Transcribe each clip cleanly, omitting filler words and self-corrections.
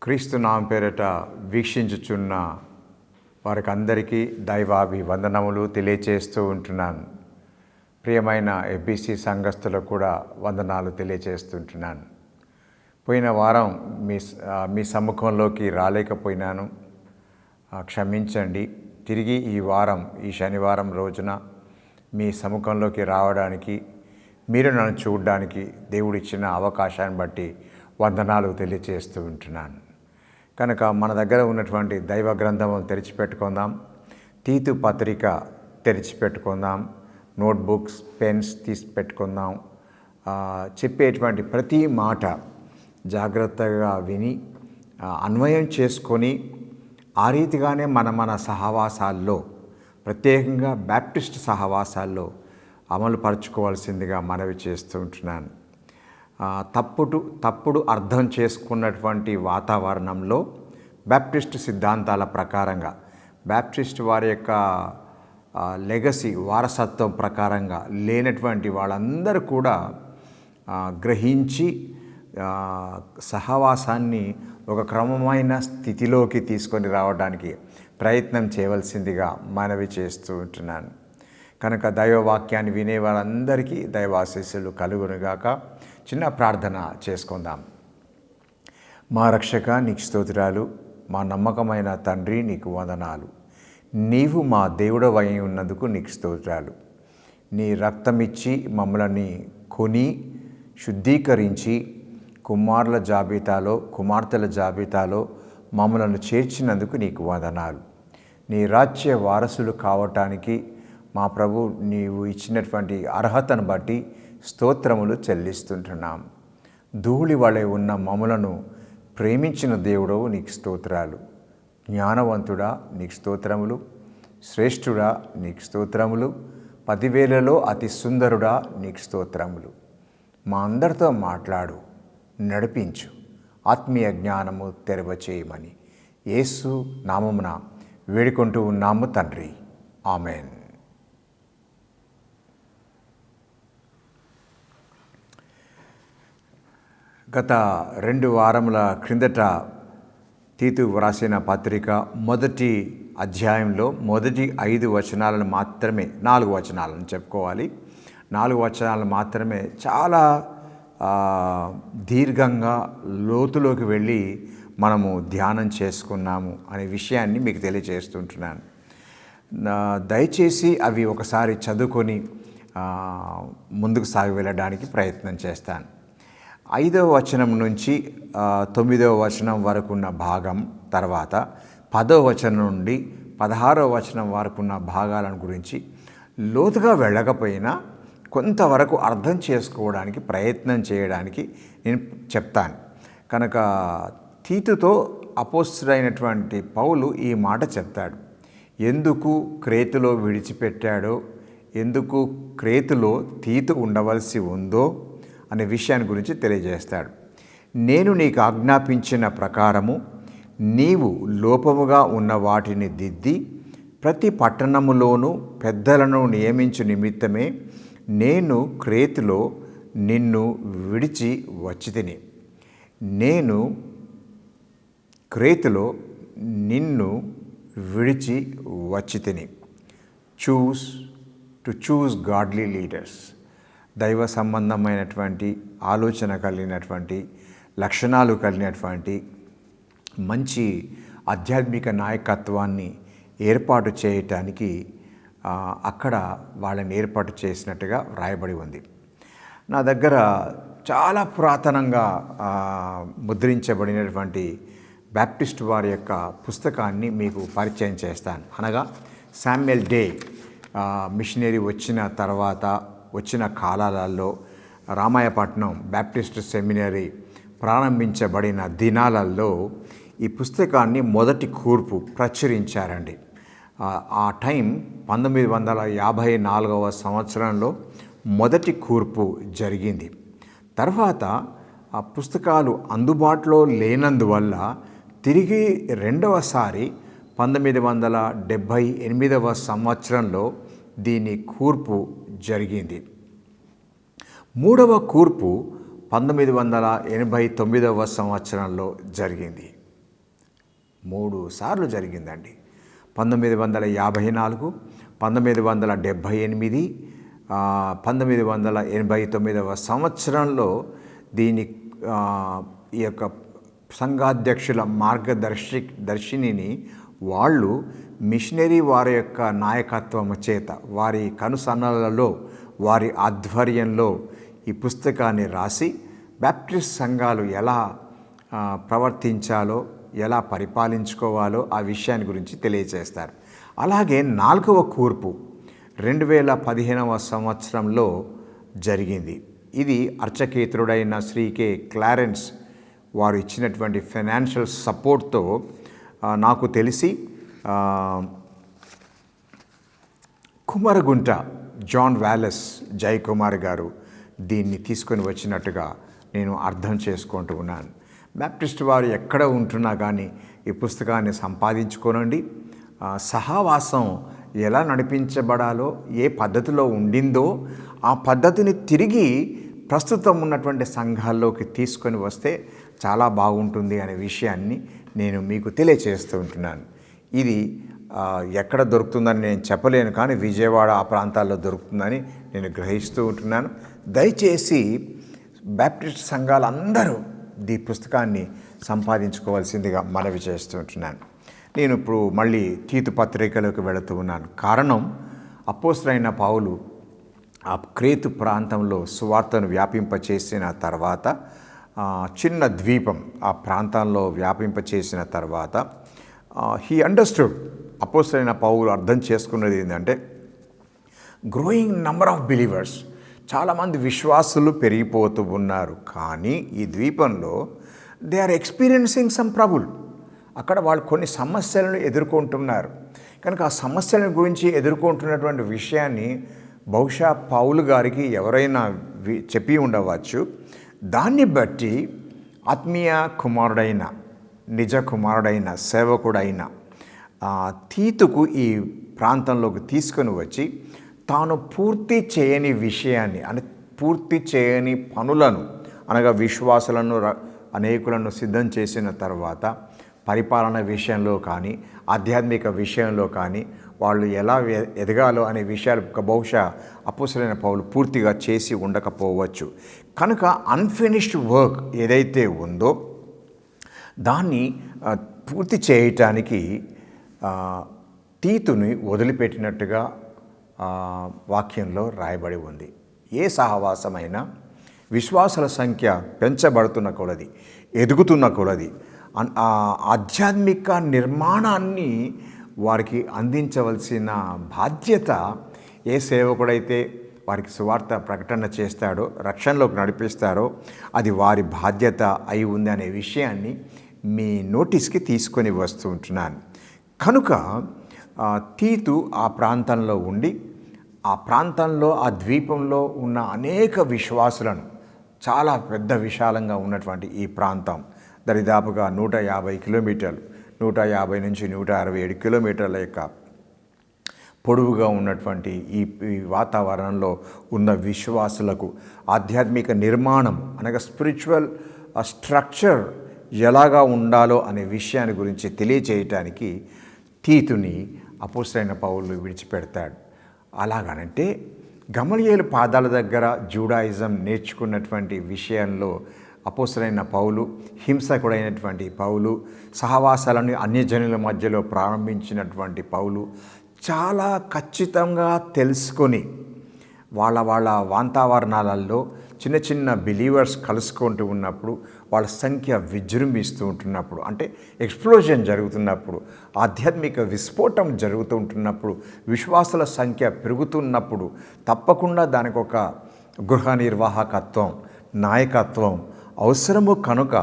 క్రీస్తు నామం పేరిట వీక్షించుచున్న వారికి అందరికీ దైవాభివందనములు తెలియచేస్తూ ఉంటున్నాను. ప్రియమైన ఎఫ్బీసీ సంఘస్థులకు కూడా వందనాలు తెలియచేస్తుంటున్నాను. పోయిన వారం మీ సముఖంలోకి రాలేకపోయినాను, క్షమించండి. తిరిగి ఈ శనివారం రోజున మీ సముఖంలోకి రావడానికి, మీరు నన్ను చూడడానికి దేవుడిచ్చిన అవకాశాన్ని బట్టి వందనాలు తెలియచేస్తూ ఉంటున్నాను. కనుక మన దగ్గర ఉన్నటువంటి దైవ గ్రంథము తెరిచిపెట్టుకుందాం. తీతు పత్రిక తెరిచిపెట్టుకుందాం. నోట్బుక్స్, పెన్స్ తీసి పెట్టుకుందాం. చెప్పేటువంటి ప్రతి మాట జాగ్రత్తగా విని అన్వయం చేసుకొని ఆ రీతిగానే మన సహవాసాల్లో, ప్రత్యేకంగా బ్యాప్టిస్ట్ సహవాసాల్లో అమలు పరుచుకోవాల్సిందిగా మనవి చేస్తూ ఉంటున్నాను. తప్పుడు అర్థం చేసుకున్నటువంటి వాతావరణంలో బ్యాప్టిస్ట్ సిద్ధాంతాల ప్రకారంగా, బ్యాప్టిస్ట్ వారి యొక్క లెగసీ, వారసత్వం ప్రకారంగా లేనటువంటి వాళ్ళందరూ కూడా గ్రహించి సహవాసాన్ని ఒక క్రమమైన స్థితిలోకి తీసుకొని రావడానికి ప్రయత్నం చేయవలసిందిగా మనవి చేస్తూ ఉంటున్నాను. కనుక దైవవాక్యాన్ని వినే వారందరికీ దైవాశీస్సులు కలుగునుగాక. చిన్న ప్రార్థన చేసుకుందాం. మా రక్షక, నీకు స్తోత్రాలు. మా నమ్మకమైన తండ్రి, నీకు వందనాలు. నీవు మా దేవుడవై ఉన్నందుకు నీకు స్తోత్రాలు. నీ రక్తమిచ్చి మమ్మల్ని కొని శుద్ధీకరించి కుమారుల జాబితాలో, కుమార్తెల జాబితాలో మమ్మలను చేర్చినందుకు నీకు వందనాలు. నీ రాజ్య వారసులు కావటానికి మా ప్రభు నీవు ఇచ్చినటువంటి అర్హతను బట్టి స్తోత్రములు చెల్లిస్తుంటున్నాం. ధూళి వలె ఉన్న మమ్ములను ప్రేమించిన దేవుడవు నీకు స్తోత్రాలు. జ్ఞానవంతుడా నీకు స్తోత్రములు. శ్రేష్ఠుడా నీకు స్తోత్రములు. 10,000లో అతి సుందరుడా నీకు స్తోత్రములు. మా అందరితో మాట్లాడు, నడిపించు, ఆత్మీయ జ్ఞానము తెరవచేయమని యేసు నామమున వేడుకుంటూ ఉన్నాము తండ్రి. ఆమెన్. గత 2 వారముల క్రిందట తీతు వ్రాసిన పత్రిక మొదటి అధ్యాయంలో మొదటి 5 వచనాలను మాత్రమే, 4 వచనాలను చెప్పుకోవాలి, 4 వచనాలను మాత్రమే చాలా దీర్ఘంగా లోతులోకి వెళ్ళి మనము ధ్యానం చేసుకున్నాము అనే విషయాన్ని మీకు తెలియజేస్తుంటున్నాను. దయచేసి అవి ఒకసారి చదువుకొని ముందుకు సాగి వెళ్ళడానికి ప్రయత్నం చేస్తాను. 5వ వచనం నుంచి 9వ వచనం వరకు ఉన్న భాగం తర్వాత 10వ వచనం నుండి 16వ వచనం వరకు ఉన్న భాగాలను గురించి లోతుగా వెళ్ళకపోయినా కొంతవరకు అర్థం చేసుకోవడానికి ప్రయత్నం చేయడానికి నేను చెప్తాను. కనుక తీతుతో అపోస్తలుడైనటువంటి పౌలు ఈ మాట చెప్తాడు. ఎందుకు క్రేతులో విడిచిపెట్టాడో, ఎందుకు క్రేతులో తీతు ఉండవలసి ఉందో అనే విషయాన్ని గురించి తెలియజేస్తాడు. నేను నీకు ఆజ్ఞాపించిన ప్రకారము నీవు లోపముగా ఉన్న వాటిని దిద్ది ప్రతి పట్టణములోనూ పెద్దలను నియమించు నిమిత్తమే నేను క్రేతులో నిన్ను విడిచి వచ్చితిని. నేను క్రేతులో నిన్ను విడిచి వచ్చితిని. చూస్ గాడ్లీ లీడర్స్. దైవ సంబంధమైనటువంటి ఆలోచన కలిగినటువంటి, లక్షణాలు కలిగినటువంటి మంచి ఆధ్యాత్మిక నాయకత్వాన్ని ఏర్పాటు చేయటానికి అక్కడ వాళ్ళని ఏర్పాటు చేసినట్టుగా వ్రాయబడి ఉంది. నా దగ్గర చాలా పురాతనంగా ముద్రించబడినటువంటి బ్యాప్టిస్ట్ వారి యొక్క పుస్తకాన్ని మీకు పరిచయం చేస్తాను. అనగా శామ్యుయల్ డే మిషనరీ వచ్చిన తర్వాత వచ్చిన కాలాలలో రామాయపట్నం బ్యాప్టిస్ట్ సెమినరీ ప్రారంభించబడిన దినాలలో ఈ పుస్తకాన్ని మొదటి కూర్పు ప్రచురించారండి. ఆ టైం 1954వ సంవత్సరంలో మొదటి కూర్పు జరిగింది. తర్వాత ఆ పుస్తకాలు అందుబాటులో లేనందువల్ల తిరిగి రెండవసారి 1978వ సంవత్సరంలో దీని కూర్పు జరిగింది. మూడవ కూర్పు 1989వ సంవత్సరంలో జరిగింది. 3 సార్లు జరిగిందండి. 1954, 1978, 1989 సంవత్సరంలో దీని ఈ యొక్క సంఘాధ్యక్షుల దర్శినిని వాళ్ళు మిషనరీ వారి యొక్క నాయకత్వము చేత, వారి కనుసన్నలలో, వారి ఆధ్వర్యంలో ఈ పుస్తకాన్ని రాసి బ్యాప్టిస్ట్ సంఘాలు ఎలా ప్రవర్తించాలో, ఎలా పరిపాలించుకోవాలో ఆ విషయాన్ని గురించి తెలియజేస్తారు. అలాగే 4వ కూర్పు 2015 సంవత్సరంలో జరిగింది. ఇది అర్చకేతరుడైన శ్రీ కె క్లారెన్స్ వారు ఇచ్చినటువంటి ఫైనాన్షియల్ సపోర్ట్తో నాకు తెలిసి కుమరగుంట జాన్ వాలెస్ జయకుమార్ గారు దీన్ని తీసుకొని వచ్చినట్టుగా నేను అర్థం చేసుకుంటూ ఉన్నాను. బ్యాప్టిస్ట్ వారు ఎక్కడ ఉంటున్నా కానీ ఈ పుస్తకాన్ని సంపాదించుకోనండి. సహవాసం ఎలా నడిపించబడాలో, ఏ పద్ధతిలో ఉండిందో ఆ పద్ధతిని తిరిగి ప్రస్తుతం ఉన్నటువంటి సంఘాల్లోకి తీసుకొని వస్తే చాలా బాగుంటుంది అనే విషయాన్ని నేను మీకు తెలియచేస్తూ ఉంటున్నాను. ఇది ఎక్కడ దొరుకుతుందని నేను చెప్పలేను, కానీ విజయవాడ ఆ ప్రాంతాల్లో దొరుకుతుందని నేను గ్రహిస్తూ ఉంటున్నాను. దయచేసి బ్యాప్టిస్ట్ సంఘాలందరూ ఈ పుస్తకాన్ని సంపాదించుకోవాల్సిందిగా మనవి చేస్తూ ఉంటున్నాను. నేను ఇప్పుడు మళ్ళీ తీతు పత్రికలోకి వెళుతూ ఉన్నాను. కారణం, అపోస్తలుడైన పౌలు ఆ క్రేతు ప్రాంతంలో సువార్తను వ్యాపింపచేసిన తర్వాత, చిన్న ద్వీపం ఆ ప్రాంతంలో వ్యాపింపచేసిన తర్వాత హీ అండర్స్టూడ్, అపోస్తలుడైన పౌలు అర్థం చేసుకున్నది ఏంటంటే, గ్రోయింగ్ నంబర్ ఆఫ్ బిలీవర్స్, చాలామంది విశ్వాసులు పెరిగిపోతూ ఉన్నారు. కానీ ఈ ద్వీపంలో they are experiencing some trouble. అక్కడ వాళ్ళు కొన్ని సమస్యలను ఎదుర్కొంటున్నారు. కనుక ఆ సమస్యల గురించి ఎదుర్కొంటున్నటువంటి విషయాన్ని బహుశా పౌలు గారికి ఎవరైనా చెప్పి ఉండవచ్చు. దాన్ని బట్టి ఆత్మీయ కుమారుడైన, నిజ కుమారుడైన, సేవకుడైన తీతుకు ఈ ప్రాంతంలోకి తీసుకొని వచ్చి తాను పూర్తి చేయని విషయాన్ని, పూర్తి చేయని పనులను, అనగా విశ్వాసులను అనేకులను సిద్ధం చేసిన తర్వాత పరిపాలన విషయంలో కానీ, ఆధ్యాత్మిక విషయంలో కానీ వాళ్ళు ఎలా ఎదగాలో అనే విషయాలు బహుశా అపోస్తలుడైన పౌలు పూర్తిగా చేసి ఉండకపోవచ్చు. కనుక అన్ఫినిష్డ్ వర్క్ ఏదైతే ఉందో దాన్ని పూర్తి చేయటానికి తీతుని వదిలిపెట్టినట్టుగా వాక్యంలో రాయబడి ఉంది. ఏ సహవాసమైనా విశ్వాసుల సంఖ్య పెంచబడుతున్న కొలది, ఎదుగుతున్న కొలది ఆధ్యాత్మిక నిర్మాణాన్ని వారికి అందించవలసిన బాధ్యత ఏ సేవకుడైతే వారికి సువార్త ప్రకటన చేస్తాడో, రక్షణలోకి నడిపిస్తారో అది వారి బాధ్యత అయి ఉంది అనే విషయాన్ని మీ నోటీస్కి తీసుకొని వస్తూ ఉంటున్నాను. కనుక తీతు ఆ ప్రాంతంలో ఉండి, ఆ ప్రాంతంలో, ఆ ద్వీపంలో ఉన్న అనేక విశ్వాసులను, చాలా పెద్ద విశాలంగా ఉన్నటువంటి ఈ ప్రాంతం దరిదాపుగా 150 కిలోమీటర్లు, 150 నుంచి 167 కిలోమీటర్ల యొక్క పొడవుగా ఉన్నటువంటి ఈ వాతావరణంలో ఉన్న విశ్వాసులకు ఆధ్యాత్మిక నిర్మాణం, అనగా స్పిరిచువల్ స్ట్రక్చర్ ఎలాగా ఉండాలో అనే విషయాన్ని గురించి తెలియచేయటానికి తీతుని అపోస్తలుడైన పౌలు విడిచిపెడతాడు. అలాగనంటే గమలీయేలు పాదాల దగ్గర జూడాయిజం నేర్చుకున్నటువంటి విషయంలో అపోస్తలుడైన పౌలు, హింసకుడైనటువంటి పౌలు, సహవాసాలను అన్యజనుల మధ్యలో ప్రారంభించినటువంటి పౌలు చాలా ఖచ్చితంగా తెలుసుకొని వాళ్ళ వాతావరణాలలో చిన్న చిన్న బిలీవర్స్ కలుసుకుంటూ ఉన్నప్పుడు, వాళ్ళ సంఖ్య విజృంభిస్తూ ఉంటున్నప్పుడు, అంటే ఎక్స్ప్లోజన్ జరుగుతున్నప్పుడు, ఆధ్యాత్మిక విస్ఫోటం జరుగుతూ ఉంటున్నప్పుడు, విశ్వాసుల సంఖ్య పెరుగుతున్నప్పుడు తప్పకుండా దానికి ఒక గృహ నిర్వాహకత్వం, నాయకత్వం అవసరము. కనుక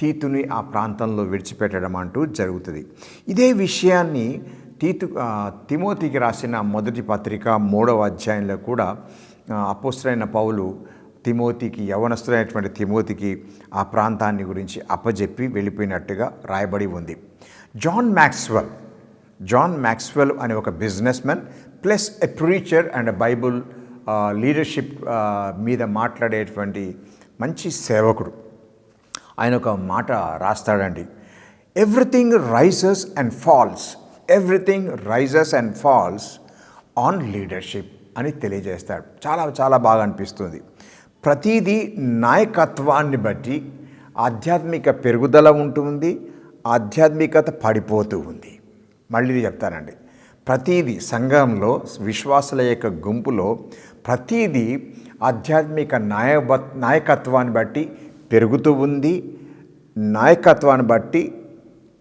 తీతుని ఆ ప్రాంతంలో విడిచిపెట్టడం అంటూ జరుగుతుంది. ఇదే విషయాన్ని తిమోతికి రాసిన మొదటి పత్రిక 3వ అధ్యాయంలో కూడా అపోస్తలుడైన పౌలు తిమోతికి, యవనస్తుడైనటువంటి తిమోతికి ఆ ప్రాంతాన్ని గురించి అప్పజెప్పి వెళ్ళిపోయినట్టుగా రాయబడి ఉంది. జాన్ మ్యాక్స్వెల్ అనే ఒక business man plus a preacher and Bible leadership మీద మాట్లాడేటువంటి మంచి సేవకుడు. ఆయన ఒక మాట రాస్తాడండి, everything rises and falls, everything rises and falls on leadership అని తెలియజేస్తాడు. చాలా చాలా బాగా అనిపిస్తుంది. ప్రతిదీ నాయకత్వాన్ని బట్టి ఆధ్యాత్మిక పెరుగుదల ఉంటుంది, ఆధ్యాత్మికత పడిపోతూ ఉంది. మళ్ళీ చెప్తానండి, ప్రతిదీ సంఘంలో విశ్వాసుల యొక్క గుంపులో ప్రతిదీ ఆధ్యాత్మిక నాయకత్వాన్ని బట్టి పెరుగుతూ ఉంది, నాయకత్వాన్ని బట్టి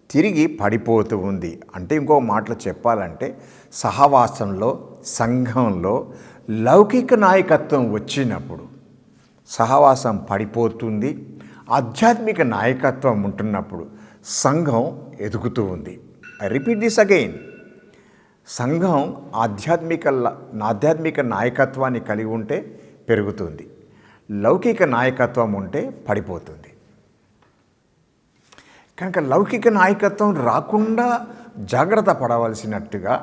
తిరిగి పడిపోతూ ఉంది. అంటే ఇంకో మాటలో చెప్పాలంటే సహవాసంలో సంఘంలో లౌకిక నాయకత్వం వచ్చినప్పుడు సహవాసం పడిపోతుంది, ఆధ్యాత్మిక నాయకత్వం ఉంటున్నప్పుడు సంఘం ఎదుగుతూ ఉంది. I repeat this again. సంఘం ఆధ్యాత్మిక నాయకత్వాన్ని కలిగి ఉంటే పెరుగుతుంది, లౌకిక నాయకత్వం ఉంటే పడిపోతుంది. కనుక లౌకిక నాయకత్వం రాకుండా జాగ్రత్త పడవలసినట్టుగా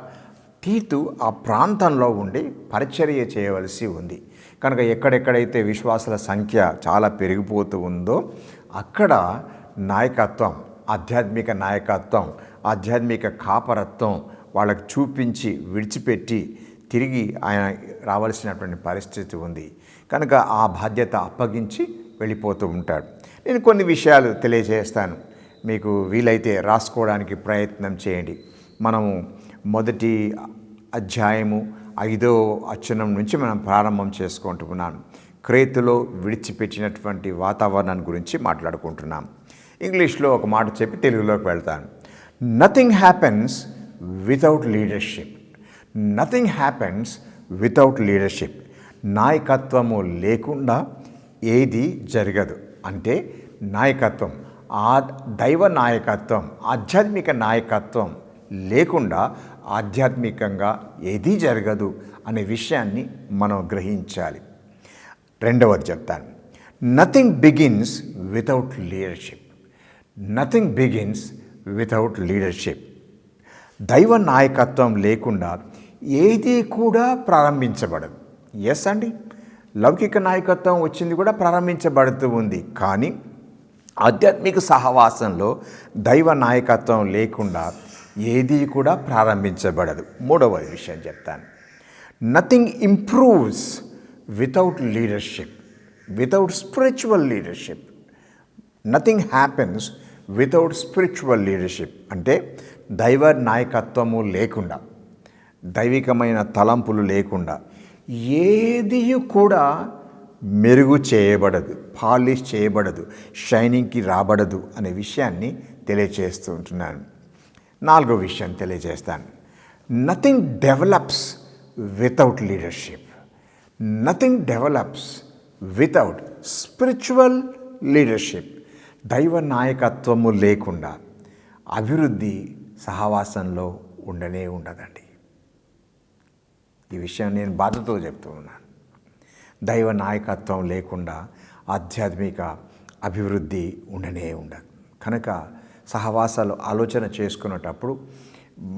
తీతు ఆ ప్రాంతంలో ఉండి పరిచర్య చేయవలసి ఉంది. కనుక ఎక్కడెక్కడైతే విశ్వాసుల సంఖ్య చాలా పెరిగిపోతూ ఉందో అక్కడ నాయకత్వం, ఆధ్యాత్మిక నాయకత్వం, ఆధ్యాత్మిక కాపరత్వం వాళ్ళకు చూపించి విడిచిపెట్టి తిరిగి ఆయన రావాల్సినటువంటి పరిస్థితి ఉంది. కనుక ఆ బాధ్యత అప్పగించి వెళ్ళిపోతూ ఉంటాడు. నేను కొన్ని విషయాలు తెలియజేస్తాను, మీకు వీలైతే రాసుకోవడానికి ప్రయత్నం చేయండి. మనము మొదటి అధ్యాయము 5వ వచనం నుంచి మనం ప్రారంభం చేసుకుంటున్నాం. క్రేతులో విడిచిపెట్టినటువంటి వాతావరణం గురించి మాట్లాడుకుంటున్నాం. ఇంగ్లీష్లో ఒక మాట చెప్పి తెలుగులోకి వెళ్తాను. Nothing happens without leadership. Nothing happens without leadership. నాయకత్వము లేకుండా ఏది జరగదు. అంటే నాయకత్వం, ఆ దైవ నాయకత్వం, ఆధ్యాత్మిక నాయకత్వం లేకుండా ఆధ్యాత్మికంగా ఏదీ జరగదు అనే విషయాన్ని మనం గ్రహించాలి. రెండవది చెప్తాను. Nothing begins without leadership. Nothing begins without leadership. దైవ నాయకత్వం లేకుండా ఏది కూడా ప్రారంభించబడదు. ఎస్ అండి, లౌకిక నాయకత్వం వచ్చింది కూడా ప్రారంభించబడుతూ ఉంది. కానీ ఆధ్యాత్మిక సహవాసంలో దైవ నాయకత్వం లేకుండా ఏది కూడా ప్రారంభించబడదు. మూడవ విషయం చెప్తాను. Nothing improves without leadership, without spiritual leadership. Nothing happens without spiritual leadership. అంటే దైవ నాయకత్వము లేకుండా, దైవికమైన తలంపులు లేకుండా ఏది కూడా మెరుగు చేయబడదు, పాలిష్ చేయబడదు, షైనింగ్కి రాబడదు అనే విషయాన్ని తెలియజేస్తూ ఉంటున్నాను. నాలుగో విషయం తెలియజేస్తాను. Nothing develops without leadership. Nothing develops without spiritual leadership. దైవ నాయకత్వము లేకుండా అభివృద్ధి సహవాసంలో ఉండనే ఉండదండి. ఈ విషయం నేను బాధతో చెప్తూ ఉన్నాను. దైవ నాయకత్వం లేకుండా ఆధ్యాత్మిక అభివృద్ధి ఉండనే ఉండదు. కనుక సహవాసాలు ఆలోచన చేసుకునేటప్పుడు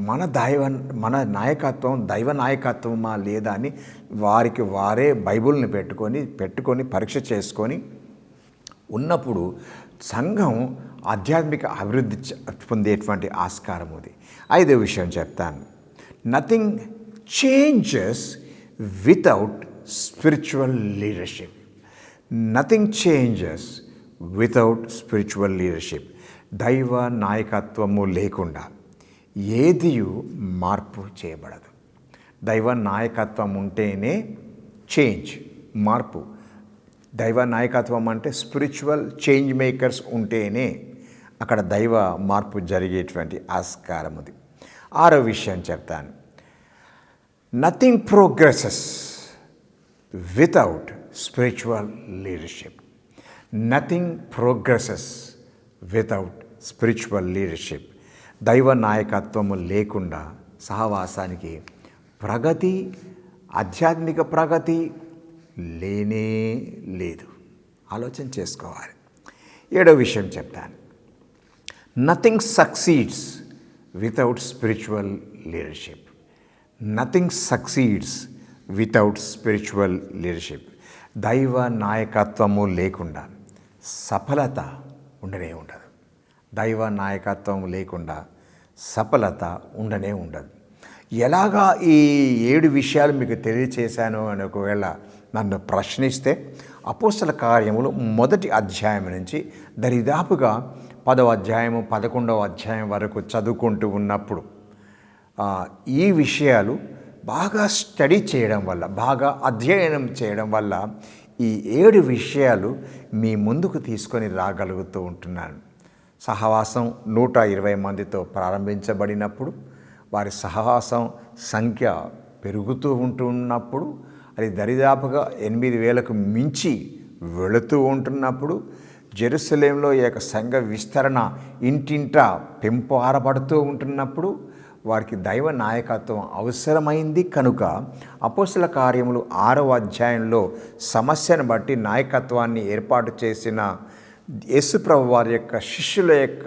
మన నాయకత్వం దైవ నాయకత్వమా లేదా అని వారికి వారే బైబిల్ని పెట్టుకొని పరీక్ష చేసుకొని ఉన్నప్పుడు సంఘం ఆధ్యాత్మిక అభివృద్ధి పొందేటువంటి ఆస్కారం ఉంది. ఐదో విషయం చెప్తాను. Nothing changes without spiritual leadership. Nothing changes without spiritual leadership. దైవ నాయకత్వము లేకుండా ఏది మార్పు చేయబడదు. దైవ నాయకత్వం ఉంటేనే చేంజ్, మార్పు. దైవ నాయకత్వం అంటే స్పిరిచువల్ చేంజ్ మేకర్స్ ఉంటేనే అక్కడ దైవ మార్పు జరిగేటువంటి ఆస్కారం ఉంది. ఆరో విషయం చెప్తాను. Nothing progresses without spiritual leadership. Nothing progresses without spiritual leadership. దైవ నాయకత్వము లేకుండా సహవాసానికి ప్రగతి, ఆధ్యాత్మిక ప్రగతి లేనే లేదు. ఆలోచన చేసుకోవాలి. ఏడో విషయం చెప్తాను. Nothing succeeds without spiritual leadership. Nothing succeeds without spiritual leadership. దైవ నాయకత్వము లేకుండా సఫలత ఉండనే ఉండదు. దైవ నాయకత్వం లేకుండా సఫలత ఉండనే ఉండదు. ఎలాగా ఈ 7 విషయాలు మీకు తెలియచేశాను అని ఒకవేళ నన్ను ప్రశ్నిస్తే, అపోస్తల కార్యములు 1వ అధ్యాయం నుంచి దరిదాపుగా 10వ అధ్యాయము 11వ అధ్యాయం వరకు చదువుకుంటూ ఉన్నప్పుడు ఈ విషయాలు బాగా స్టడీ చేయడం వల్ల, బాగా అధ్యయనం చేయడం వల్ల ఈ 7 విషయాలు మీ ముందుకు తీసుకొని రాగలుగుతూ ఉంటున్నాను. సహవాసం 120 మందితో ప్రారంభించబడినప్పుడు, వారి సహవాసం సంఖ్య పెరుగుతూ ఉంటున్నప్పుడు, అది దరిదాపుగా 8,000కు మించి వెళుతూ ఉంటున్నప్పుడు, జెరూసలేంలో ఈ యొక్క సంఘ విస్తరణ ఇంటింటా పెంపారబడుతూ ఉంటున్నప్పుడు వారికి దైవ నాయకత్వం అవసరమైంది. కనుక అపోస్తల కార్యములు 6వ అధ్యాయంలో సమస్యను బట్టి నాయకత్వాన్ని ఏర్పాటు చేసిన యేసుప్రభు వారి యొక్క శిష్యుల యొక్క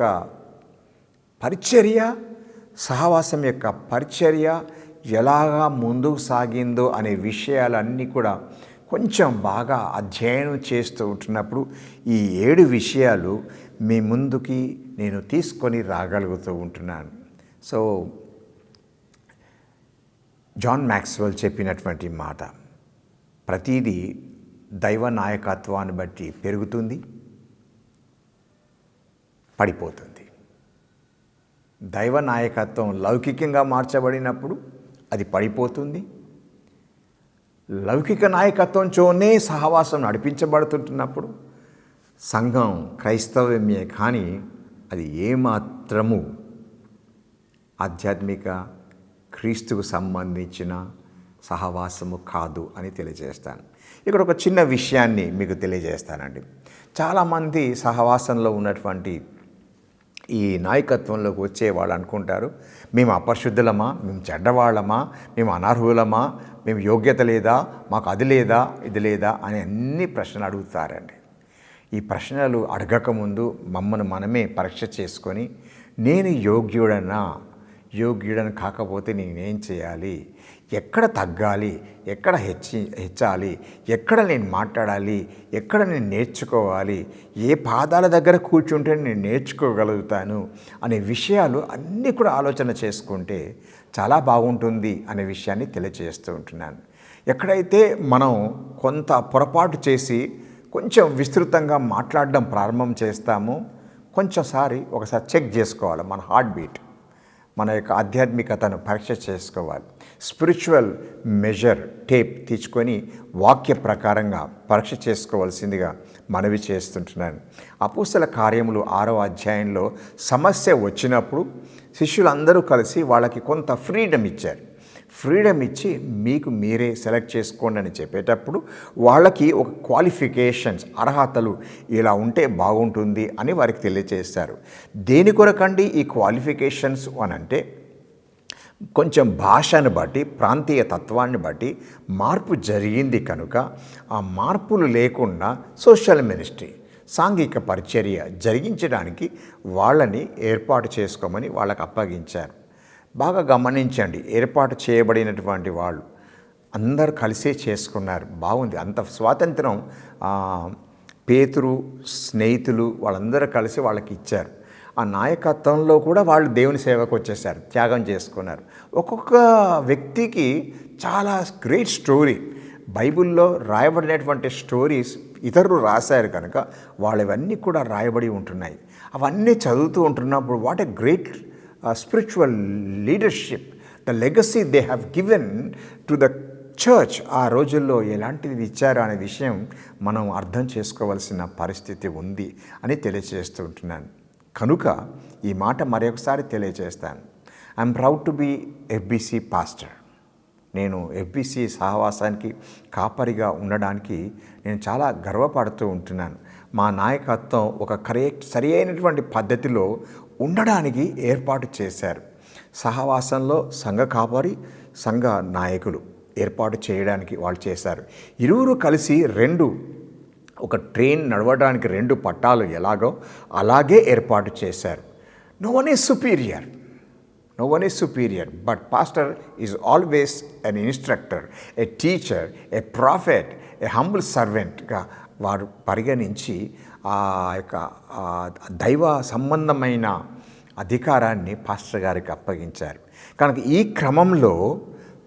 పరిచర్య, సహవాసం యొక్క పరిచర్య ఎలాగా ముందుకు సాగిందో అనే విషయాలన్నీ కూడా కొంచెం బాగా అధ్యయనం చేస్తూ ఉంటున్నప్పుడు ఈ 7 విషయాలు మీ ముందుకి నేను తీసుకొని రాగలుగుతూ ఉంటున్నాను. సో జాన్ మ్యాక్స్వెల్ చెప్పినటువంటి మాట, ప్రతిదీ దైవ నాయకత్వాన్ని బట్టి పెరుగుతుంది, పడిపోతుంది. దైవ నాయకత్వం లౌకికంగా మార్చబడినప్పుడు అది పడిపోతుంది. లౌకిక నాయకత్వంతోనే సహవాసం నడిపించబడుతుంటున్నప్పుడు సంఘం క్రైస్తవ్యమే కానీ అది ఏమాత్రము ఆధ్యాత్మిక క్రీస్తుకు సంబంధించిన సహవాసము కాదు అని తెలియజేస్తాను. ఇక్కడ ఒక చిన్న విషయాన్ని మీకు తెలియజేస్తానండి. చాలామంది సహవాసంలో ఉన్నటువంటి ఈ నాయకత్వంలోకి వచ్చేవాళ్ళు అనుకుంటారు, మేము అపరిశుద్ధులమా, మేము చెడ్డవాళ్ళమా, మేము అనర్హులమా, మేము యోగ్యత లేదా, మాకు అది లేదా, ఇది లేదా అని అన్ని ప్రశ్నలు అడుగుతారండి. ఈ ప్రశ్నలు అడగకముందు మమ్మల్ని మనమే పరీక్ష చేసుకొని, నేను యోగ్యుడని కాకపోతే నేనేం చేయాలి, ఎక్కడ తగ్గాలి, ఎక్కడ హెచ్చాలి, ఎక్కడ నేను మాట్లాడాలి, ఎక్కడ నేను నేర్చుకోవాలి, ఏ పాదాల దగ్గర కూర్చుంటే నేను నేర్చుకోగలుగుతాను అనే విషయాలు అన్నీ కూడా ఆలోచన చేసుకుంటే చాలా బాగుంటుంది అనే విషయాన్ని తెలియజేస్తూ ఉంటున్నాను. ఎక్కడైతే మనం కొంత పొరపాటు చేసి కొంచెం విస్తృతంగా మాట్లాడడం ప్రారంభం చేస్తామో ఒకసారి చెక్ చేసుకోవాలి. మన హార్ట్ బీట్, మన యొక్క ఆధ్యాత్మికతను పరీక్ష చేసుకోవాలి. స్పిరిచువల్ మెజర్ టేప్ తీసుకొని వాక్య ప్రకారంగా పరీక్ష చేసుకోవాల్సిందిగా మనవి చేస్తుంటున్నాను. అపోస్తల కార్యములు 6వ అధ్యాయంలో సమస్య వచ్చినప్పుడు శిష్యులందరూ కలిసి వాళ్ళకి కొంత ఫ్రీడమ్ ఇచ్చి మీకు మీరే సెలెక్ట్ చేసుకోండి అని చెప్పేటప్పుడు వాళ్ళకి ఒక క్వాలిఫికేషన్స్, అర్హతలు ఇలా ఉంటే బాగుంటుంది అని వారికి తెలియజేస్తారు. దేని కొరకండి ఈ క్వాలిఫికేషన్స్ అని అంటే, కొంచెం భాషను బట్టి, ప్రాంతీయ తత్వాన్ని బట్టి మార్పు జరిగింది కనుక ఆ మార్పులు లేకుండా సోషల్ మినిస్ట్రీ, సాంఘిక పరిచర్య జరిగించడానికి వాళ్ళని ఏర్పాటు చేసుకోమని వాళ్ళకి అప్పగించారు. బాగా గమనించండి, ఏర్పాటు చేయబడినటువంటి వాళ్ళు అందరూ కలిసే చేసుకున్నారు. బాగుంది. అంత స్వాతంత్రం పేతురు స్నేహితులు వాళ్ళందరూ కలిసి వాళ్ళకి ఇచ్చారు. ఆ నాయకత్వంలో కూడా వాళ్ళు దేవుని సేవకు వచ్చేసారు, త్యాగం చేసుకున్నారు. ఒక్కొక్క వ్యక్తికి చాలా గ్రేట్ స్టోరీ, బైబిల్లో రాయబడినటువంటి స్టోరీస్ ఇతరులు రాశారు కనుక వాళ్ళవన్నీ కూడా రాయబడి ఉంటున్నాయి. అవన్నీ చదువుతూ ఉంటున్నప్పుడు what a great spiritual leadership, the legacy they have given to the church. ఆ రోజుల్లో ఎలాంటిది ఇచ్చారు అనే విషయం మనం అర్థం చేసుకోవాల్సిన పరిస్థితి ఉంది అని తెలియజేస్తూ ఉంటున్నాను. కనుక ఈ మాట మరొకసారి తెలియజేస్తాను. I'm proud to be FBC pastor. నేను ఎఫ్బిసి సహవాసానికి కాపరిగా ఉండడానికి నేను చాలా గర్వపడుతూ ఉంటున్నాను. మా నాయకత్వం ఒక సరి అయినటువంటి పద్ధతిలో ఉండడానికి ఏర్పాటు చేశారు. సహవాసంలో సంఘ కాపరి, సంఘ నాయకులు ఏర్పాటు చేయడానికి వాళ్ళు చేశారు. ఇరువురు కలిసి ఒక ట్రైన్ నడవడానికి 2 పట్టాలు ఎలాగో అలాగే ఏర్పాటు చేశారు. No one is superior, but pastor is always an instructor, a teacher, a prophet, a humble servant గా వారు పరిగణించి ఆ యొక్క ఆ దైవ సంబంధమైన అధికారాన్ని పాస్టర్ గారికి అప్పగించారు. కనుక ఈ క్రమంలో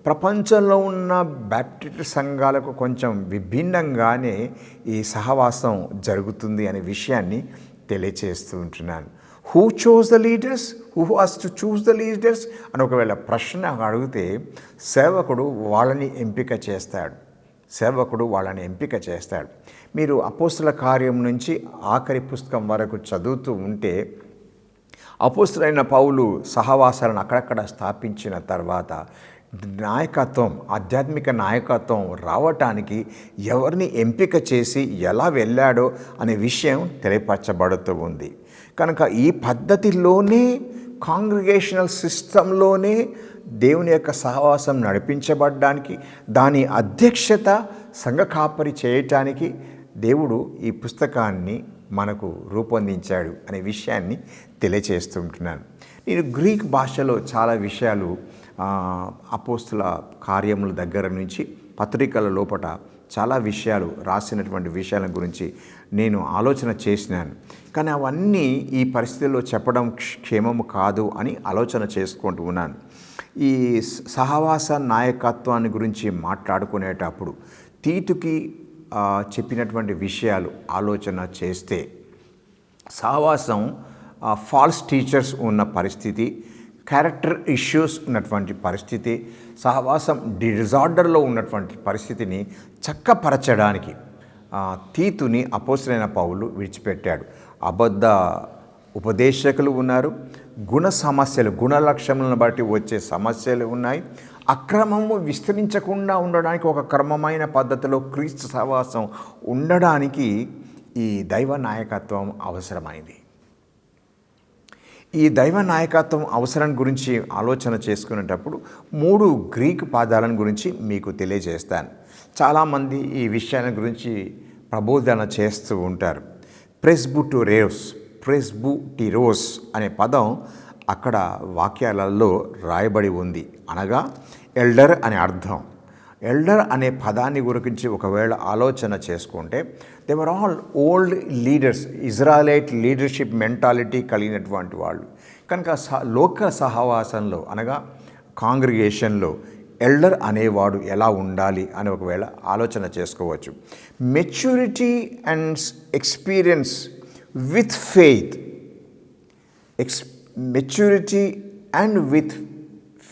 ప్రపంచంలో ఉన్న బ్యాప్టిస్ట్ సంఘాలకు కొంచెం విభిన్నంగానే ఈ సహవాసం జరుగుతుంది అనే విషయాన్ని తెలియచేస్తూ ఉంటున్నాను. Who chose the leaders, who has to choose the leaders అని ఒకవేళ ప్రశ్న అడిగితే సేవకుడు వాళ్ళని ఎంపిక చేస్తాడు. మీరు అపోస్తుల కార్యం నుంచి ఆఖరి పుస్తకం వరకు చదువుతూ ఉంటే అపోస్తులైన పౌలు సహవాసాలను అక్కడక్కడ స్థాపించిన తర్వాత నాయకత్వం, ఆధ్యాత్మిక నాయకత్వం రావటానికి ఎవరిని ఎంపిక చేసి ఎలా వెళ్ళాడో అనే విషయం తెలియపరచబడుతూ ఉంది. కనుక ఈ పద్ధతిలోనే కాంగ్రిగేషనల్ సిస్టంలోనే దేవుని యొక్క సహవాసం నడిపించబడడానికి, దాని అధ్యక్షత సంఘ కాపరి చేయటానికి దేవుడు ఈ పుస్తకాన్ని మనకు రూపొందించాడు అనే విషయాన్ని తెలియచేస్తుంటున్నాను. నేను గ్రీక్ భాషలో చాలా విషయాలు అపోస్తుల కార్యముల దగ్గర నుంచి పత్రికల లోపట చాలా విషయాలు రాసినటువంటి విషయాల గురించి నేను ఆలోచన చేసినాను. కానీ అవన్నీ ఈ పరిస్థితుల్లో చెప్పడం క్షేమము కాదు అని ఆలోచన చేసుకుంటూ ఉన్నాను. ఈ సహవాస నాయకత్వాన్ని గురించి మాట్లాడుకునేటప్పుడు తీతుకి చెప్పినటువంటి విషయాలు ఆలోచన చేస్తే, సహవాసం ఫాల్స్ టీచర్స్ ఉన్న పరిస్థితి, క్యారెక్టర్ ఇష్యూస్ ఉన్నటువంటి పరిస్థితి, సహవాసం డిజార్డర్లో ఉన్నటువంటి పరిస్థితిని చక్కపరచడానికి తీతుని అపోస్తలుడైన పౌలు విడిచిపెట్టాడు. అబద్ధ ఉపదేశకులు ఉన్నారు, గుణ సమస్యలు, గుణ లక్షణాలను బట్టి వచ్చే సమస్యలు ఉన్నాయి. అక్రమము విస్తరించకుండా ఉండడానికి ఒక క్రమమైన పద్ధతిలో క్రీస్తు సహవాసం ఉండడానికి ఈ దైవ నాయకత్వం అవసరమైంది. ఈ దైవ నాయకత్వం అవసరం గురించి ఆలోచన చేసుకునేటప్పుడు 3 గ్రీక్ పదాలను గురించి మీకు తెలియజేస్తాను. చాలామంది ఈ విషయాల గురించి ప్రబోధన చేస్తూ ఉంటారు. ప్రెస్బుటిరోస్ అనే పదం అక్కడ వాక్యాలలో రాయబడి ఉంది. అనగా ఎల్డర్ అనే అర్థం. ఎల్డర్ అనే పదాన్ని గురించి ఒకవేళ ఆలోచన చేసుకుంటే, they were all old leaders, Israelite leadership mentality కలిగినటువంటి వాళ్ళు. కనుక లోక సహవాసంలో అనగా కాంగ్రిగేషన్లో ఎల్డర్ అనేవాడు ఎలా ఉండాలి అని ఒకవేళ ఆలోచన చేసుకోవచ్చు. Maturity and experience with faith, maturity and with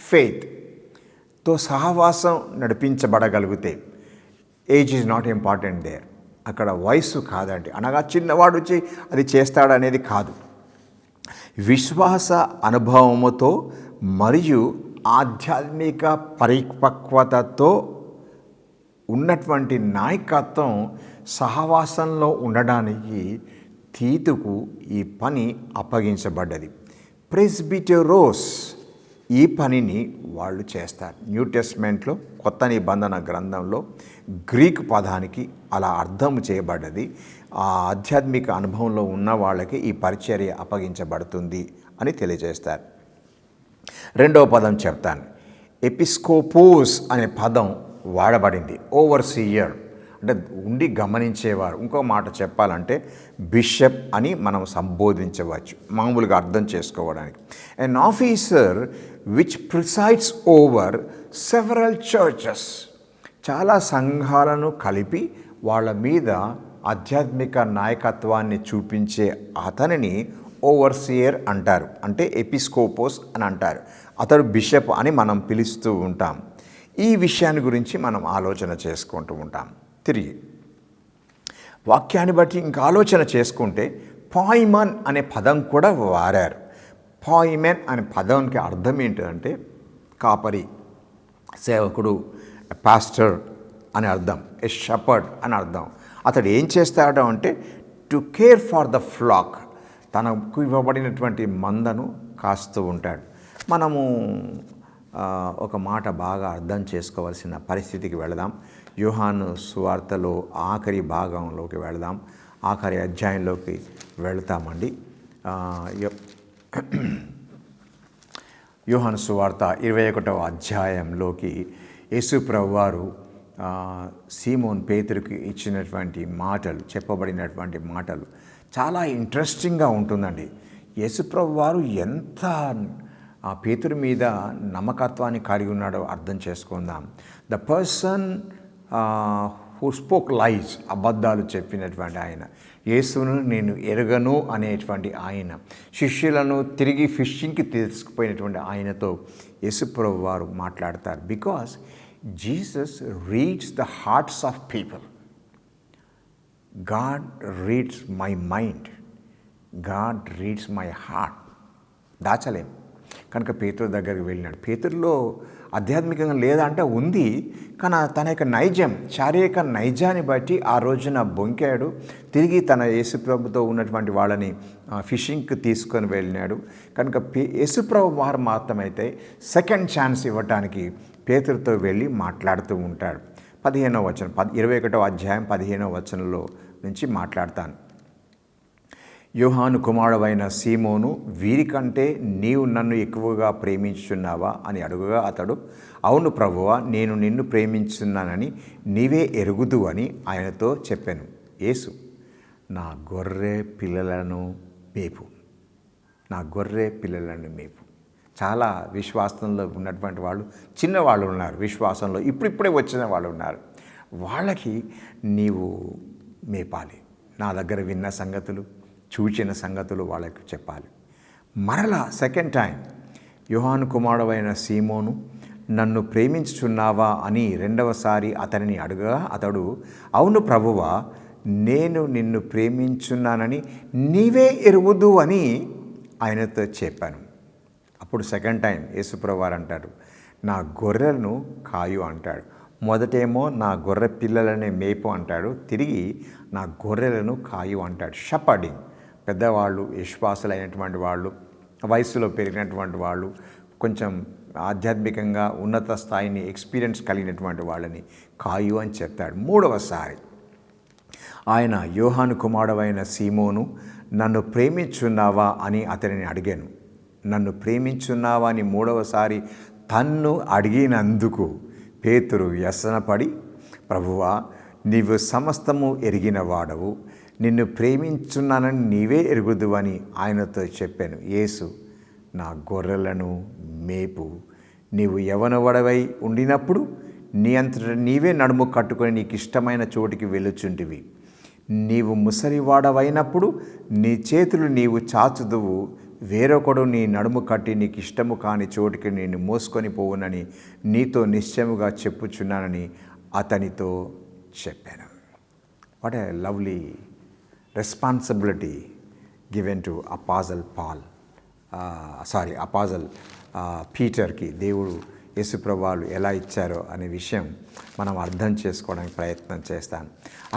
ఫెయిత్తో సహవాసం నడిపించబడగలిగితే, age is not important there. అక్కడ వయసు కాదండి, అనగా చిన్నవాడు వచ్చి అది చేస్తాడనేది కాదు. విశ్వాస అనుభవముతో మరియు ఆధ్యాత్మిక పరిపక్వతతో ఉన్నటువంటి నాయకత్వం సహవాసంలో ఉండడానికి తీతుకు ఈ పని అప్పగించబడ్డది. ప్రెస్బిటెరోస్ ఈ పనిని వాళ్ళు చేస్తారు. న్యూ టెస్ట్మెంట్లో కొత్త నిబంధన గ్రంథంలో గ్రీక్ పదానికి అలా అర్థం చేయబడ్డది. ఆ ఆధ్యాత్మిక అనుభవంలో ఉన్న వాళ్ళకి ఈ పరిచర్య అప్పగించబడుతుంది అని తెలియజేస్తారు. 2వ పదం చెప్తాను. ఎపిస్కోపోస్ అనే పదం వాడబడింది. ఓవర్సీయర్ అంటే ఉండి గమనించేవారు. ఇంకో మాట చెప్పాలంటే బిషప్ అని మనం సంబోధించవచ్చు మామూలుగా అర్థం చేసుకోవడానికి. ఎన్ officer which presides over several churches, చాలా సంఘాలను కలిపి వాళ్ళ మీద ఆధ్యాత్మిక నాయకత్వాన్ని చూపించే అతనిని ఓవర్సియర్ అంటారు. అంటే ఎపిస్కోపోస్ అని అంటారు. అతడు బిషప్ అని మనం పిలుస్తూ ఉంటాం. ఈ విషయాన్ని గురించి మనం ఆలోచన చేసుకుంటూ ఉంటాం. తిరిగి వాక్యాన్ని బట్టి ఇంకా ఆలోచన చేసుకుంటే పాయిమన్ అనే పదం కూడా వాడారు. పాయిమెన్ అనే పదానికి అర్థం ఏంటంటే కాపరి, సేవకుడు, పాస్టర్ అని అర్థం, ఏ షెపర్డ్ అని అర్థం. అతడు ఏం చేస్తాడు అంటే to care for the flax, తనకు ఇవ్వబడినటువంటి మందను కాస్తూ ఉంటాడు. మనము ఒక మాట బాగా అర్థం చేసుకోవాల్సిన పరిస్థితికి వెళదాం. యోహాను సువార్తలో ఆఖరి భాగంలోకి వెళదాం, ఆఖరి అధ్యాయంలోకి వెళతామండి. యోహాను సువార్త 21వ అధ్యాయంలోకి యేసు ప్రభువారు సీమోన్ పేతురుకి ఇచ్చినటువంటి మాటలు, చెప్పబడినటువంటి మాటలు చాలా ఇంట్రెస్టింగ్గా ఉంటుందండి. యేసుప్రభు వారు ఎంత ఆ పేతురు మీద నమ్మకత్వాన్ని కలిగి ఉన్నాడో అర్థం చేసుకుందాం. ద పర్సన్ హూ స్పోక్ లైజ్, అబద్ధాలు చెప్పినటువంటి ఆయన, యేసును నేను ఎరగను అనేటువంటి ఆయన, శిష్యులను తిరిగి ఫిషింగ్కి తీసుకుపోయినటువంటి ఆయనతో యేసుప్రభు వారు మాట్లాడతారు. Because Jesus reads the hearts of people. God reads my mind, God reads my heart. దాచలేం. కనుక పేతురు దగ్గరికి వెళ్ళినాడు. పేతురులో ఆధ్యాత్మికంగా లేదా అంటే ఉంది, కానీ తన యొక్క నైజం, శారీరక నైజాన్ని బట్టి ఆ రోజున బొంకాడు. తిరిగి తన యేసుప్రభుతో ఉన్నటువంటి వాళ్ళని ఫిషింగ్కి తీసుకొని వెళ్ళినాడు. కనుక యేసుప్రభు వారు మాత్రమైతే సెకండ్ ఛాన్స్ ఇవ్వటానికి పేతురుతో వెళ్ళి మాట్లాడుతూ ఉంటాడు. 15వ వచనం, 21వ అధ్యాయం 15వ వచనంలో నుంచి మాట్లాడతాను. యోహాను కుమారుడైన సీమోను, వీరికంటే నీవు నన్ను ఎక్కువగా ప్రేమించుచున్నావా అని అడుగగా అతడు, అవును ప్రభువా, నేను నిన్ను ప్రేమించున్నానని నీవే ఎరుగుదు అని ఆయనతో చెప్పాను. యేసు, నా గొర్రె పిల్లలను మేపు, నా గొర్రె పిల్లలను మేపు. చాలా విశ్వాసంలో ఉన్నటువంటి వాళ్ళు, చిన్నవాళ్ళు ఉన్నారు, విశ్వాసంలో ఇప్పుడిప్పుడే వచ్చిన వాళ్ళు ఉన్నారు. వాళ్ళకి నీవు మేపాలి. నా దగ్గర విన్న సంగతులు, చూచిన సంగతులు వాళ్ళకి చెప్పాలి. మరలా సెకండ్ టైం, యోహాను కుమారుడైన సీమోను, నన్ను ప్రేమించుచున్నావా అని రెండవసారి అతనిని అడగగా అతడు, అవును ప్రభువా, నేను నిన్ను ప్రేమించున్నానని నీవే ఎరుగుదు అని ఆయనతో చెప్పాను. అప్పుడు సెకండ్ టైం యేసుప్రభు వారు అంటారు, నా గొర్రెలను కాయు అంటాడు. మొదటేమో నా గొర్రె పిల్లలనే మేపు అంటాడు, తిరిగి నా గొర్రెలను కాయు అంటాడు. షపర్డింగ్, పెద్దవాళ్ళు, విశ్వాసులైనటువంటి వాళ్ళు, వయసులో పెరిగినటువంటి వాళ్ళు, కొంచెం ఆధ్యాత్మికంగా ఉన్నత స్థాయిని ఎక్స్పీరియన్స్ కలిగినటువంటి వాళ్ళని కాయు అని చెప్తాడు. మూడవసారి ఆయన, యోహాను కుమారుడైన సీమోను, నన్ను ప్రేమించున్నావా అని అతనిని అడిగాను. నన్ను ప్రేమించున్నావా అని మూడవసారి తన్ను అడిగినందుకు పేతురు వ్యసనపడి, ప్రభువా, నీవు సమస్తము ఎరిగిన వాడవు, నిన్ను ప్రేమించున్నానని నీవే ఎరుగుదు అని ఆయనతో చెప్పాను. యేసు, నా గొర్రెలను మేపు. నీవు యవ్వనవాడవై ఉండినప్పుడు నీ అంతట నీవే నడుము కట్టుకొని నీకు ఇష్టమైన చోటికి వెళ్ళుచుంటివి. నీవు ముసలివాడవైనప్పుడు నీ చేతులు నీవు చాచుదువు, వేరొకడు నీ నడుము కట్టి నీకు ఇష్టము కాని చోటికి నేను మోసుకొని పోవునని నీతో నిశ్చయముగా చెప్పుచున్నానని అతనితో చెప్పాను. What a lovely responsibility given to apostle పీటర్కి దేవుడు యేసుప్రభువు ఎలా ఇచ్చారో అనే విషయం మనం అర్థం చేసుకోవడానికి ప్రయత్నం చేస్తాను.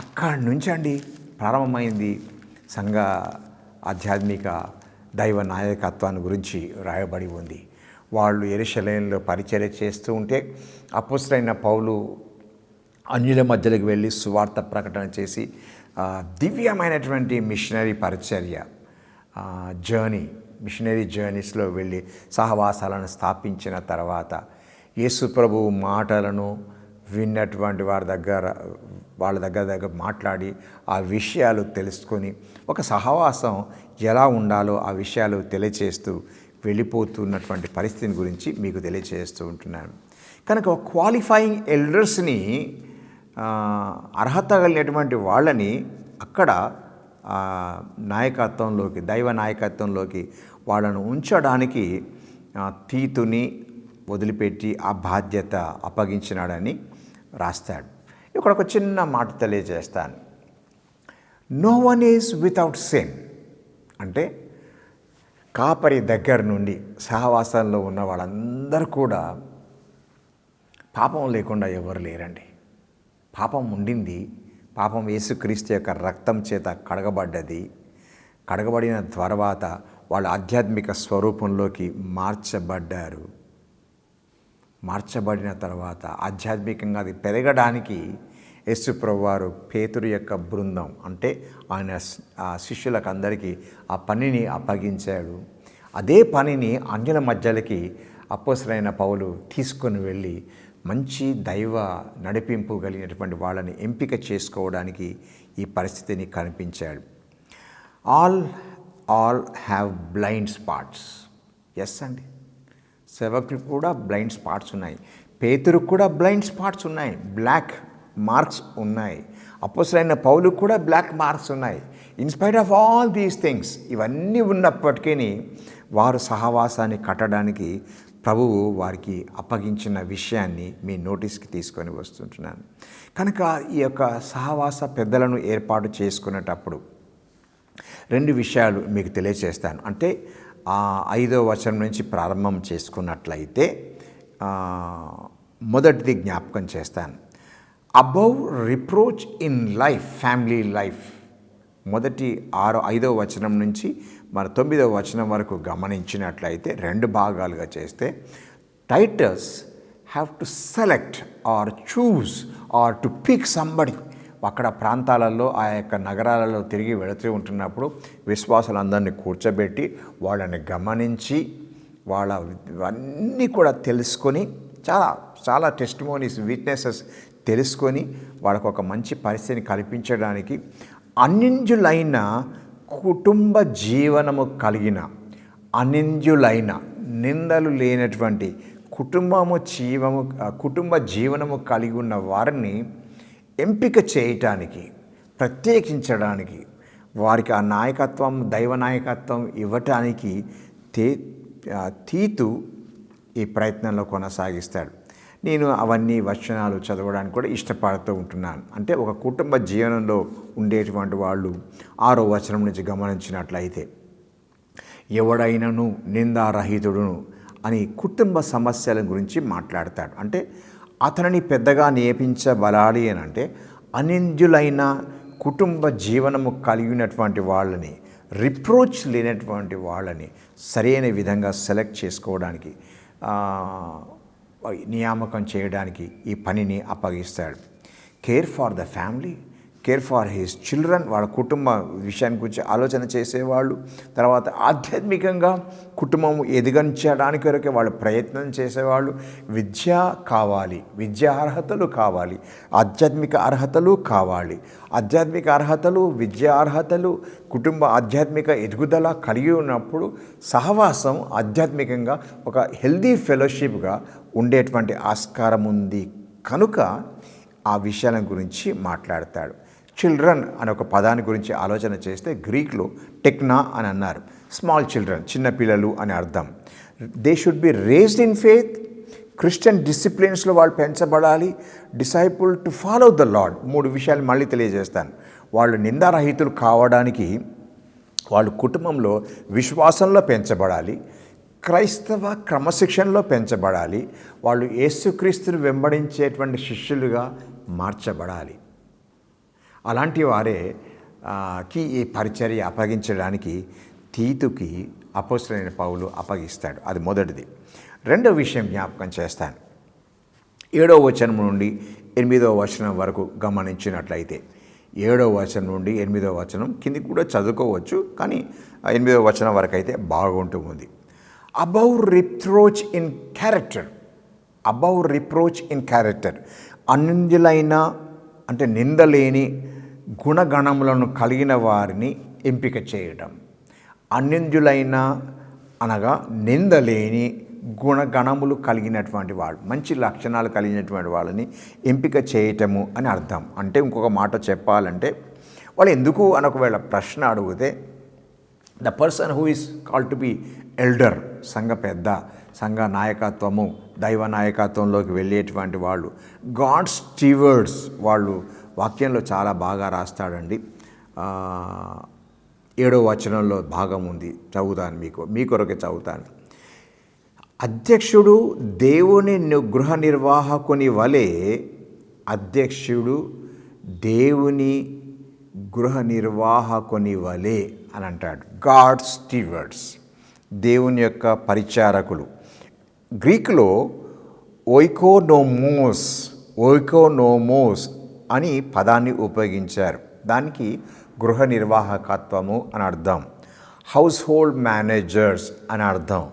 అక్కడి నుంచి అండి ప్రారంభమైంది సంఘ ఆధ్యాత్మిక దైవ నాయకత్వాన్ని గురించి రాయబడి ఉంది. వాళ్ళు యెరూషలేములో పరిచర్య చేస్తూ ఉంటే అపోస్తలుడైన పౌలు అన్యుల మధ్యలోకి వెళ్ళి సువార్త ప్రకటన చేసి దివ్యమైనటువంటి మిషనరీ పరిచర్య మిషనరీ జర్నీస్లో వెళ్ళి సహవాసాలను స్థాపించిన తర్వాత యేసు ప్రభువు మాటలను విన్నటువంటి వాళ్ళ దగ్గర మాట్లాడి ఆ విషయాలు తెలుసుకొని ఒక సహవాసం ఎలా ఉండాలో ఆ విషయాలు తెలియచేస్తూ వెళ్ళిపోతున్నటువంటి పరిస్థితిని గురించి మీకు తెలియచేస్తూ ఉంటున్నాను. కనుక క్వాలిఫైయింగ్ ఎల్డర్స్ని, అర్హత కలిగినటువంటి వాళ్ళని అక్కడ నాయకత్వంలోకి, దైవ నాయకత్వంలోకి వాళ్ళను ఉంచడానికి తీతుని వదిలిపెట్టి ఆ బాధ్యత అప్పగించినాడని రాస్తాడు. ఇక్కడ ఒక చిన్న మాట తెలియజేస్తాను. No one is without sin అంటే కాపరి దగ్గర నుండి సహవాసంలో ఉన్న వాళ్ళందరూ కూడా పాపం లేకుండా ఎవరు లేరండి. పాపం ఉండింది. పాపం యేసుక్రీస్తు యొక్క రక్తం చేత కడగబడ్డది. కడగబడిన తర్వాత వాళ్ళ ఆధ్యాత్మిక స్వరూపంలోకి మార్చబడ్డారు. మార్చబడిన తర్వాత ఆధ్యాత్మికంగా అది పెరగడానికి యేసు ప్రభువారు పేతురు యొక్క బృందం అంటే ఆయన శిష్యులకు అందరికీ ఆ పనిని అప్పగించాడు. అదే పనిని అన్యుల మధ్యలోకి అపోస్తలుడైన పౌలు తీసుకొని వెళ్ళి మంచి దైవ నడిపింపు కలిగినటువంటి వాళ్ళని ఎంపిక చేసుకోవడానికి ఈ పరిస్థితిని కనిపించాడు. All all have blind spots. Yes అండి, సేవకులు కూడా బ్లైండ్ స్పాట్స్ ఉన్నాయి. పేతురుకు కూడా బ్లైండ్ స్పాట్స్ ఉన్నాయి, బ్లాక్ మార్క్స్ ఉన్నాయి. అపోస్తలుడైన పౌలుకు కూడా బ్లాక్ మార్క్స్ ఉన్నాయి. In spite of all these things, ఇవన్నీ ఉన్నప్పటికీ వారు సహవాసాన్ని కట్టడానికి ప్రభువు వారికి అప్పగించిన విషయాన్ని మీ నోటీస్కి తీసుకొని వస్తుంటున్నాను. కనుక ఈ యొక్క సహవాస పెద్దలను ఏర్పాటు చేసుకునేటప్పుడు 2 విషయాలు మీకు తెలియజేస్తాను. అంటే 5వ వచనం నుంచి ప్రారంభం చేసుకున్నట్లయితే మొదటిది జ్ఞాపకం చేస్తాను. Above reproach in life, family life. మొదటి 5వ వచనం నుంచి మన 9వ వచనం వరకు గమనించినట్లయితే 2 భాగాలుగా చేస్తే, Titus have to select or choose or to pick somebody. అక్కడ ప్రాంతాలలో, ఆ యొక్క నగరాలలో తిరిగి వెళుతూ ఉంటున్నప్పుడు విశ్వాసులందరినీ కూర్చోబెట్టి వాళ్ళని గమనించి వాళ్ళన్నీ కూడా తెలుసుకొని, చాలా చాలా టెస్టిమోనీస్, విట్నెసెస్ తెలుసుకొని వాళ్ళకు ఒక మంచి పరిస్థితిని కల్పించడానికి అనింజులైన కుటుంబ జీవనము కలిగిన, అనింజులైన నిందలు లేనటువంటి కుటుంబ జీవనము కలిగి ఉన్న వారిని ఎంపిక చేయటానికి, ప్రత్యేకించడానికి, వారికి ఆ నాయకత్వం, దైవ నాయకత్వం ఇవ్వటానికి తీతు ఈ ప్రయత్నంలో కొనసాగిస్తాడు. నేను అవన్నీ వచనాలు చదవడానికి కూడా ఇష్టపడుతూ ఉంటున్నాను. అంటే ఒక కుటుంబ జీవనంలో ఉండేటువంటి వాళ్ళు 6వ వచనం నుంచి గమనించినట్లయితే, ఎవడైనను నిందారహితుడును అని కుటుంబ సమస్యల గురించి మాట్లాడతాడు. అంటే అతనిని పెద్దగా నియమించబడాలి అని అంటే అనింద్యులైన కుటుంబ జీవనము కలిగినటువంటి వాళ్ళని, రిప్రోచ్ లేనటువంటి వాళ్ళని సరైన విధంగా సెలెక్ట్ చేసుకోవడానికి, నియామకం చేయడానికి ఈ పనిని అప్పగిస్తాడు. Care for the family, care for his children, వాళ్ళ కుటుంబ విషయాన్ని గురించి ఆలోచన చేసేవాళ్ళు. తర్వాత ఆధ్యాత్మికంగా కుటుంబం ఎదిగించడానికి వరకే వాళ్ళు ప్రయత్నం చేసేవాళ్ళు. విద్య కావాలి, విద్యా అర్హతలు కావాలి, ఆధ్యాత్మిక అర్హతలు కావాలి. ఆధ్యాత్మిక అర్హతలు, విద్యా అర్హతలు, కుటుంబ ఆధ్యాత్మిక ఎదుగుదల కలిగి ఉన్నప్పుడు సహవాసం ఆధ్యాత్మికంగా ఒక హెల్దీ ఫెలోషిప్గా ఉండేటువంటి ఆస్కారం ఉంది. కనుక ఆ విషయాల గురించి మాట్లాడతాడు. చిల్డ్రన్ అనే ఒక పదాన్ని గురించి ఆలోచన చేస్తే గ్రీక్లో టెక్నా అని అన్నారు. స్మాల్ చిల్డ్రన్, చిన్నపిల్లలు అని అర్థం. They should be raised in faith, Christian డిసిప్లిన్స్లో వాళ్ళు పెంచబడాలి. Disciple to follow the Lord. 3 విషయాలు మళ్ళీ తెలియజేస్తాను. వాళ్ళు నిందారహితులు కావడానికి వాళ్ళు కుటుంబంలో విశ్వాసంలో పెంచబడాలి, క్రైస్తవ క్రమశిక్షణలో పెంచబడాలి, వాళ్ళు యేసుక్రీస్తును వెంబడించేటువంటి శిష్యులుగా మార్చబడాలి. అలాంటి వారే ఈ పరిచర్య అప్పగించడానికి తీతుకి అపోస్తలుడైన పౌలు అప్పగిస్తాడు. అది మొదటిది. 2వ విషయం జ్ఞాపకం చేస్తాను. 7వ వచనం నుండి 8వ వచనం వరకు గమనించినట్లయితే, 7వ వచనం నుండి 8వ వచనం కిందికి కూడా చదువుకోవచ్చు, కానీ 8వ వచనం వరకు అయితే బాగుంటుంది. Above reproach in character, above reproach in character, అనింద్యులైన అంటే నిందలేని గుణగణములను కలిగిన వారిని ఎంపిక చేయటం. అనింద్యులైన అనగా నిందలేని గుణగణములు కలిగినటువంటి వాళ్ళు, మంచి లక్షణాలు కలిగినటువంటి వాళ్ళని ఎంపిక చేయటము అని అర్థం. అంటే ఇంకొక మాట చెప్పాలంటే, వాళ్ళు ఎందుకు అని ఒకవేళ ప్రశ్న అడిగితే, the person who is called to be elder, సంఘ పెద్ద, సంఘ నాయకత్వము, దైవ నాయకత్వంలోకి వెళ్ళేటువంటి వాళ్ళు, గాడ్ స్టీవర్డ్స్, వాళ్ళు వాక్యంలో చాలా బాగా రాస్తాడండి. 7వ వచనంలో భాగం ఉంది, చదువుతాను, మీ కొరకే చదువుతాను. అధ్యక్షుడు దేవుని గృహ నిర్వాహకుని వలె, అధ్యక్షుడు దేవుని గృహ నిర్వాహకుని వలె అని అంటాడు. గాడ్ స్టీవర్డ్స్, దేవుని యొక్క పరిచారకులు. గ్రీకులో ఓయికోనోమోస్ అని పదాన్ని ఉపయోగించారు. దానికి గృహ నిర్వాహకత్వము అని అర్థం. హౌస్ హోల్డ్ మేనేజర్స్ అని అర్థం.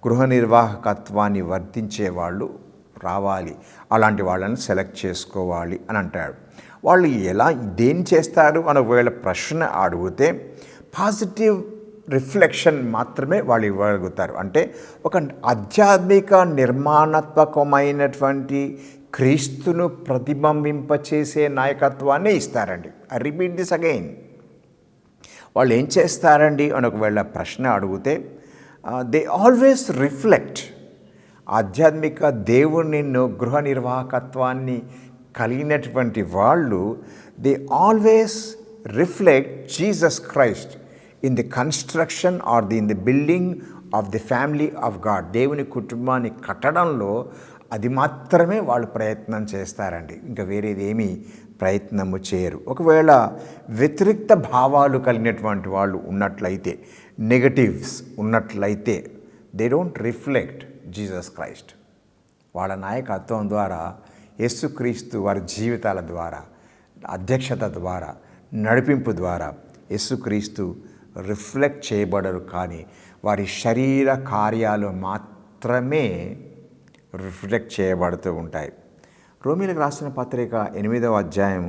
గృహ నిర్వాహకత్వాన్ని వర్తించేవాళ్ళు రావాలి, అలాంటి వాళ్ళని సెలెక్ట్ చేసుకోవాలి అని అంటాడు. వాళ్ళు దేని చేస్తారు అని ఒకవేళ ప్రశ్న అడిగితే, పాజిటివ్ రిఫ్లెక్షన్ మాత్రమే వాళ్ళు ఇవ్వగలుగుతారు. అంటే ఒక ఆధ్యాత్మిక నిర్మాణాత్మకమైనటువంటి క్రీస్తును ప్రతిబింబింపచేసే నాయకత్వాన్ని ఇస్తారండి. I repeat this again. వాళ్ళు ఏం చేస్తారండి అని ఒకవేళ ప్రశ్న అడిగితే దే ఆల్వేస్ రిఫ్లెక్ట్ ఆధ్యాత్మిక దేవుని గృహ నిర్వాహకత్వాన్ని కలిగినటువంటి వాళ్ళు they always reflect Jesus Christ in the construction or in the building of the family of God. దేవుని కుటుంబాన్ని కట్టడంలో అది మాత్రమే వాళ్ళు ప్రయత్నం చేస్తారండి. ఇంకా వేరేది ఏమీ ప్రయత్నము చేయరు. ఒకవేళ వ్యతిరేక్త భావాలు కలిగినటువంటి వాళ్ళు ఉన్నట్లయితే, నెగటివ్స్ ఉన్నట్లయితే, they don't reflect Jesus Christ. వాళ్ళ నాయకత్వం ద్వారా, యేసుక్రీస్తు వారి జీవితాల ద్వారా, అధ్యక్షత ద్వారా, నడిపింపు ద్వారా యేసుక్రీస్తు రిఫ్లెక్ట్ చేయబడరు. కానీ వారి శరీర కార్యాలు మాత్రమే రిఫ్లెక్ట్ చేయబడుతూ ఉంటాయి. రోమీలకు రాసిన పత్రిక 8వ అధ్యాయం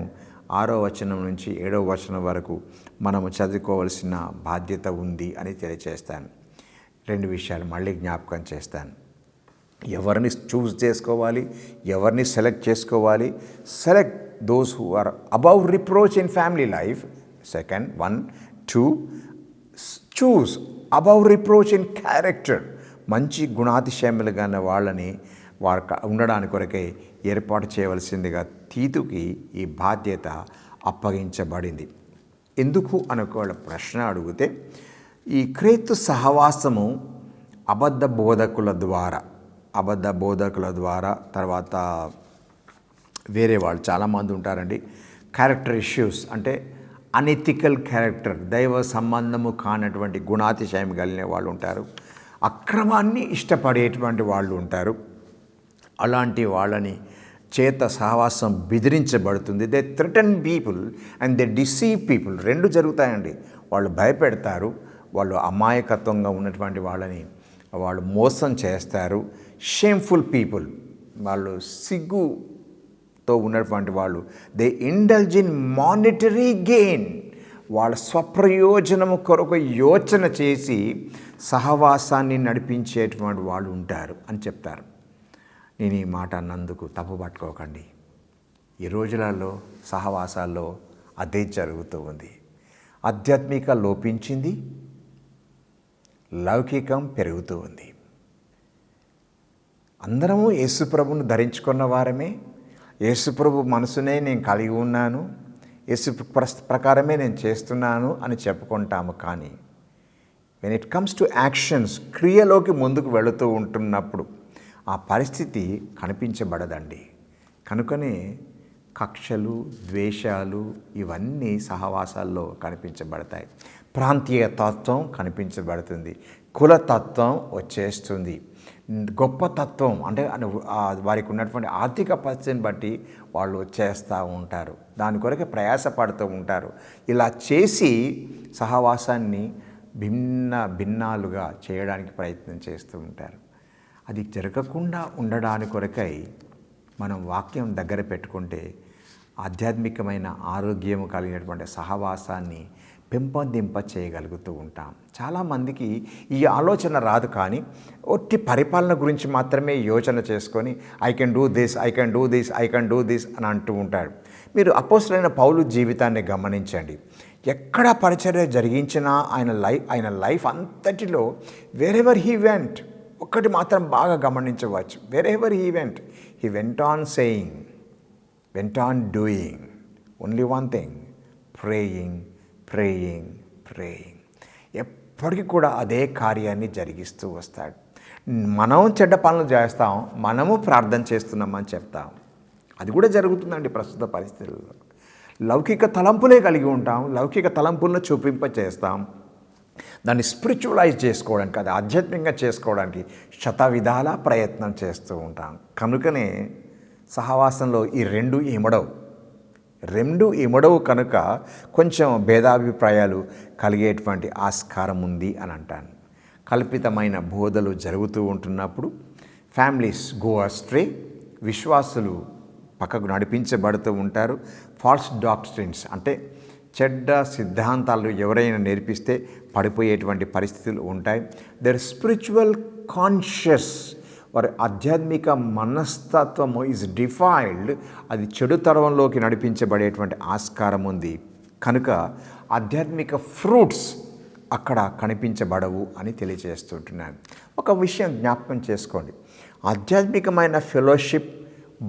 6వ వచనం నుంచి 7వ వచనం వరకు మనము చదువుకోవాల్సిన బాధ్యత ఉంది అని తెలియచేస్తాను. 2 విషయాలు మళ్ళీ జ్ఞాపకం చేస్తాను. ఎవరిని చూస్ చేసుకోవాలి, ఎవరిని సెలెక్ట్ చేసుకోవాలి. Select those who are above reproach in family life. Second 1, 2 choose above reproach in character. మంచి గుణాతిశయములుగా వాళ్ళని వారు ఉండడానికి కొరకై ఏర్పాటు చేయవలసిందిగా తీతుకి ఈ బాధ్యత అప్పగించబడింది. ఎందుకు అని ఒకవేళ ప్రశ్న అడిగితే, ఈ క్రీస్తు సహవాసము అబద్ధ బోధకుల ద్వారా, తర్వాత వేరే వాళ్ళు చాలామంది ఉంటారండి. క్యారెక్టర్ ఇష్యూస్ అంటే అనెథికల్ క్యారెక్టర్, దైవ సంబంధము కానటువంటి గుణాతిశయం కలిగిన వాళ్ళు ఉంటారు. అక్రమాన్ని ఇష్టపడేటువంటి వాళ్ళు ఉంటారు. అలాంటి వాళ్ళని చేత సహవాసం బెదిరించబడుతుంది. They threaten people and they deceive people. 2 జరుగుతాయండి. వాళ్ళు భయపెడతారు, వాళ్ళు అమాయకత్వంగా ఉన్నటువంటి వాళ్ళని వాళ్ళు మోసం చేస్తారు. షేమ్ఫుల్ పీపుల్, వాళ్ళు సిగ్గుతో ఉన్నటువంటి వాళ్ళు, they indulge in monetary gain. వాళ్ళ స్వప్రయోజనము కొరకు యోచన చేసి సహవాసాన్ని నడిపించేటువంటి వాళ్ళు ఉంటారు అని చెప్తారు. నేను ఈ మాట అన్నందుకు తప్పు పట్టుకోకండి. ఈ రోజులలో సహవాసాల్లో అదే జరుగుతూ ఉంది. ఆధ్యాత్మిక లోపించింది, లౌకికం పెరుగుతూ ఉంది. అందరము యేసుప్రభును ధరించుకున్న వారమే. యేసుప్రభు మనసునే నేను కలిగి ఉన్నాను, యేసు ప్రకారమే నేను చేస్తున్నాను అని చెప్పుకుంటాము. కానీ when it comes to actions, క్రియలోకి ముందుకు వెళుతూ ఉంటున్నప్పుడు ఆ పరిస్థితి కనిపించబడదండి. కనుకనే కక్షలు, ద్వేషాలు ఇవన్నీ సహవాసాల్లో కనిపించబడతాయి. ప్రాంతీయ తత్వం కనిపించబడుతుంది, కులతత్వం వచ్చేస్తుంది, గొప్ప తత్వం అంటే వారికి ఉన్నటువంటి ఆర్థిక పరిస్థితిని బట్టి వాళ్ళు వచ్చేస్తూ ఉంటారు. దాని కొరకు ప్రయాసపడుతూ ఉంటారు. ఇలా చేసి సహవాసాన్ని భిన్నాలుగా చేయడానికి ప్రయత్నం చేస్తూ ఉంటారు. అది జరగకుండా ఉండడానికి కొరకై మనం వాక్యం దగ్గర పెట్టుకుంటే ఆధ్యాత్మికమైన ఆరోగ్యము కలిగినటువంటి సహవాసాన్ని పెంపొందింప చేయగలుగుతూ ఉంటాం. చాలామందికి ఈ ఆలోచన రాదు. కానీ ఒట్టి పరిపాలన గురించి మాత్రమే యోచన చేసుకొని ఐ కెన్ డూ దిస్ అని అంటూ ఉంటాడు. మీరు అపోస్తలుడైన పౌలు జీవితాన్ని గమనించండి. ఎక్కడ పరిచర్య జరిగించినా ఆయన లైఫ్ అంతటిలో వేరెవర్ హీ వెంట్, ఒక్కటి మాత్రం బాగా గమనించవచ్చు. Wherever he went on saying, went on doing only one thing, praying. ఎప్పటికీ కూడా అదే కార్యాన్ని జరిగిస్తూ వస్తాడు. మనం చెడ్డ పనులు చేస్తాం, మనము ప్రార్థన చేస్తున్నామని చెప్తాం. అది కూడా జరుగుతుందండి ప్రస్తుత పరిస్థితుల్లో. లౌకిక తలంపులే కలిగి ఉంటాం, లౌకిక తలంపులను చూపింపచేస్తాం. దాన్ని స్పిరిచువలైజ్ చేసుకోవడానికి, అది ఆధ్యాత్మికంగా చేసుకోవడానికి శతవిధాల ప్రయత్నం చేస్తూ ఉంటాం. కనుకనే సహవాసంలో ఈ రెండు ఇమడవు కనుక కొంచెం భేదాభిప్రాయాలు కలిగేటువంటి ఆస్కారం ఉంది అని అంటాను. కల్పితమైన బోధలు జరుగుతూ ఉంటున్నప్పుడు ఫ్యామిలీస్ గో అస్ట్రే, విశ్వాసులు పక్కకు నడిపించబడుతూ ఉంటారు. ఫాల్స్ డాక్ట్రిన్స్ అంటే చెడ్డ సిద్ధాంతాలు ఎవరైనా నేర్పిస్తే పడిపోయేటువంటి పరిస్థితులు ఉంటాయి. దర్ స్పిరిచువల్ కాన్షియస్, వారి ఆధ్యాత్మిక మనస్తత్వము ఈజ్ డిఫైల్డ్, అది చెడు తరంలోకి నడిపించబడేటువంటి ఆస్కారం ఉంది. కనుక ఆధ్యాత్మిక ఫ్రూట్స్ అక్కడ కనిపించబడవు అని తెలియజేస్తుంటున్నాను. ఒక విషయం జ్ఞాపకం చేసుకోండి, ఆధ్యాత్మికమైన ఫెలోషిప్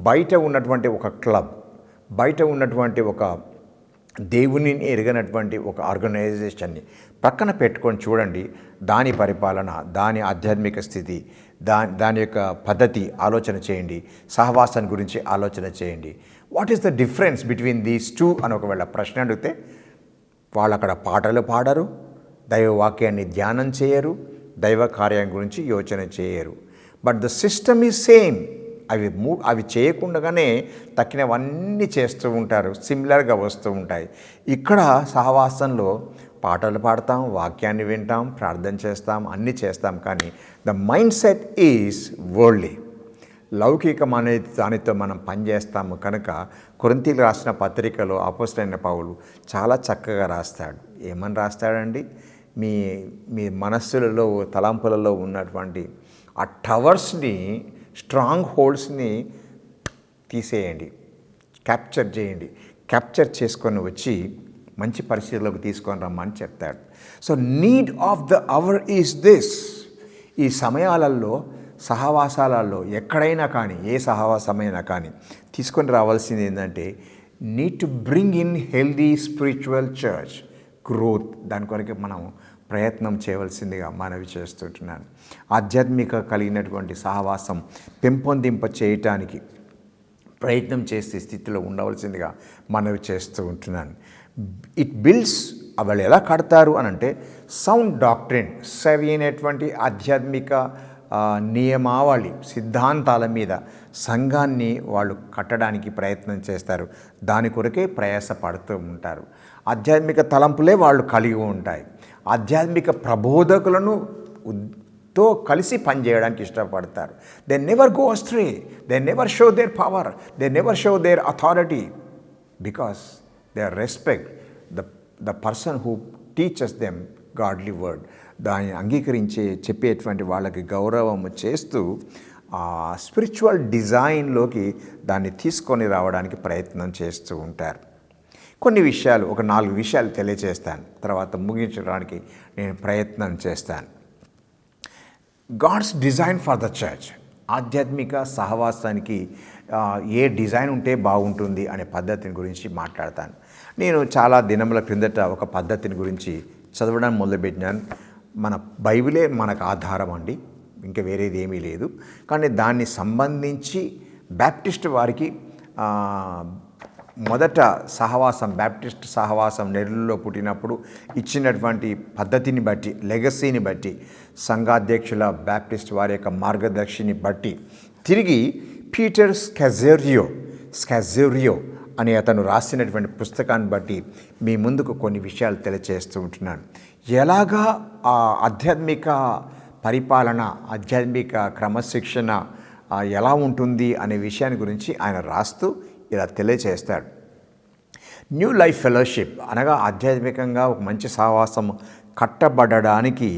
బయట ఉన్నటువంటి ఒక క్లబ్, బయట ఉన్నటువంటి ఒక దేవుని ఎరగనటువంటి ఒక ఆర్గనైజేషన్ని పక్కన పెట్టుకొని చూడండి. దాని పరిపాలన, దాని ఆధ్యాత్మిక స్థితి, దాని యొక్క పద్ధతి ఆలోచన చేయండి. సహవాసాన్ని గురించి ఆలోచన చేయండి. What is the difference between these two అని ఒకవేళ ప్రశ్న అడిగితే, వాళ్ళు అక్కడ పాటలు పాడరు, దైవవాక్యాన్ని ధ్యానం చేయరు, దైవ కార్యం గురించి యోచన చేయరు. But the system is same. అవి చేయకుండానే తక్కినవన్నీ చేస్తూ ఉంటారు, సిమిలర్గా వస్తూ ఉంటాయి. ఇక్కడ సహవాసంలో పాటలు పాడతాం, వాక్యాన్ని వింటాం, ప్రార్థన చేస్తాం, అన్నీ చేస్తాం. కానీ the mindset is worldly, లౌకికం అనేది దానితో మనం పనిచేస్తాము. కనుక కొరింథీయులకు రాసిన పత్రికలో అపోస్తలుడైన పౌలు చాలా చక్కగా రాస్తాడు. ఏమని రాస్తాడండి? మీ మనస్సులలో, తలంపులలో ఉన్నటువంటి ఆ టవర్స్ని, స్ట్రాంగ్ హోల్డ్స్ని తీసేయండి, క్యాప్చర్ చేయండి. క్యాప్చర్ చేసుకొని వచ్చి మంచి పరిస్థితుల్లోకి తీసుకొని రమ్మని చెప్తాడు. So need of the hour is this. ఈ సమయాలలో, సహవాసాలలో ఎక్కడైనా కానీ, ఏ సహవాసమైనా కానీ తీసుకొని రావాల్సింది ఏంటంటే, need to bring in healthy spiritual church growth. దాని కొరకు మనం ప్రయత్నం చేయవలసిందిగా మనవి చేస్తుంటున్నాను. ఆధ్యాత్మిక కలిగినటువంటి సహవాసం పెంపొందింప చేయటానికి ప్రయత్నం చేసే స్థితిలో ఉండవలసిందిగా మనవి చేస్తూ ఉంటున్నాను. ఇట్ బిల్డ్స్, వాళ్ళు ఎలా కడతారు అని అంటే, సౌండ్ డాక్ట్రిన్, సరైనటువంటి ఆధ్యాత్మిక నియమావళి, సిద్ధాంతాల మీద సంఘాన్ని వాళ్ళు కట్టడానికి ప్రయత్నం చేస్తారు. దాని కొరకే ప్రయాస పడుతూ ఉంటారు. ఆధ్యాత్మిక తలంపులే వాళ్ళు కలిగి ఉంటాయి. ఆధ్యాత్మిక ప్రబోధకులను తో కలిసి పనిచేయడానికి ఇష్టపడతారు. They never go astray, they never show their power, they never show their authority, because they respect the person who teachers them godly word. దాన్ని చెప్పేటువంటి వాళ్ళకి గౌరవం చేస్తూ స్పిరిచువల్ డిజైన్లోకి దాన్ని తీసుకొని రావడానికి ప్రయత్నం చేస్తూ ఉంటారు. కొన్ని విషయాలు, ఒక 4 విషయాలు తెలియజేస్తాను, తర్వాత ముగించడానికి నేను ప్రయత్నం చేస్తాను. God's design for the church. ఆధ్యాత్మిక సహవాసానికి ఏ డిజైన్ ఉంటే బాగుంటుంది అనే పద్ధతిని గురించి మాట్లాడతాను. నేను చాలా దినముల క్రిందట ఒక పద్ధతిని గురించి చదవడం మొదలుపెట్టినాను. మన బైబిలే మనకు ఆధారం అండి, ఇంకా వేరేది ఏమీ లేదు. కానీ దాన్ని సంబంధించి బ్యాప్టిస్ట్ వారికి మొదట సహవాసం, బ్యాప్టిస్ట్ సహవాసం నెల్లూరులో పుట్టినప్పుడు ఇచ్చినటువంటి పద్ధతిని బట్టి, లెగసీని బట్టి, సంఘాధ్యక్షుల బ్యాప్టిస్ట్ వారి యొక్క మార్గదర్శిని బట్టి, తిరిగి పీటర్ స్కాజెరియో అని అతను రాసినటువంటి పుస్తకాన్ని బట్టి మీ ముందుకు కొన్ని విషయాలు తెలియజేస్తూ ఉంటున్నాను. ఎలాగా ఆ ఆధ్యాత్మిక పరిపాలన, ఆధ్యాత్మిక క్రమశిక్షణ ఎలా ఉంటుంది అనే విషయాన్ని గురించి ఆయన రాస్తూ ఇలా తెలియజేస్తాడు. న్యూ లైఫ్ ఫెలోషిప్ అనగా ఆధ్యాత్మికంగా ఒక మంచి సహవాసం కట్టబడడానికి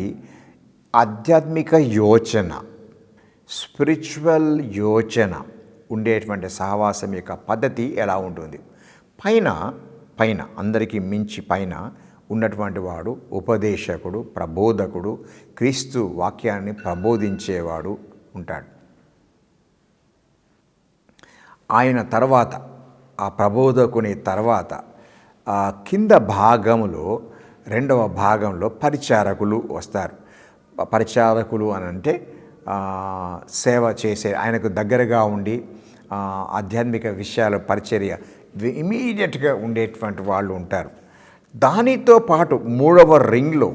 ఆధ్యాత్మిక యోచన, స్పిరిచువల్ యోచన ఉండేటువంటి సహవాసం యొక్క పద్ధతి ఎలా ఉంటుంది? పైన అందరికీ మించి పైన ఉన్నటువంటి వాడు ఉపదేశకుడు, ప్రబోధకుడు, క్రీస్తు వాక్యాన్ని ప్రబోధించేవాడు ఉంటాడు. ఆయన తర్వాత, ఆ ప్రబోధకుని తర్వాత కింద భాగంలో, 2వ భాగంలో పరిచారకులు వస్తారు. పరిచారకులు అని అంటే సేవ చేసే, ఆయనకు దగ్గరగా ఉండి ఆధ్యాత్మిక విషయాలు పరిచర్య ఇమీడియట్గా ఉండేటువంటి వాళ్ళు ఉంటారు. దానితో పాటు 3వ రింగ్లో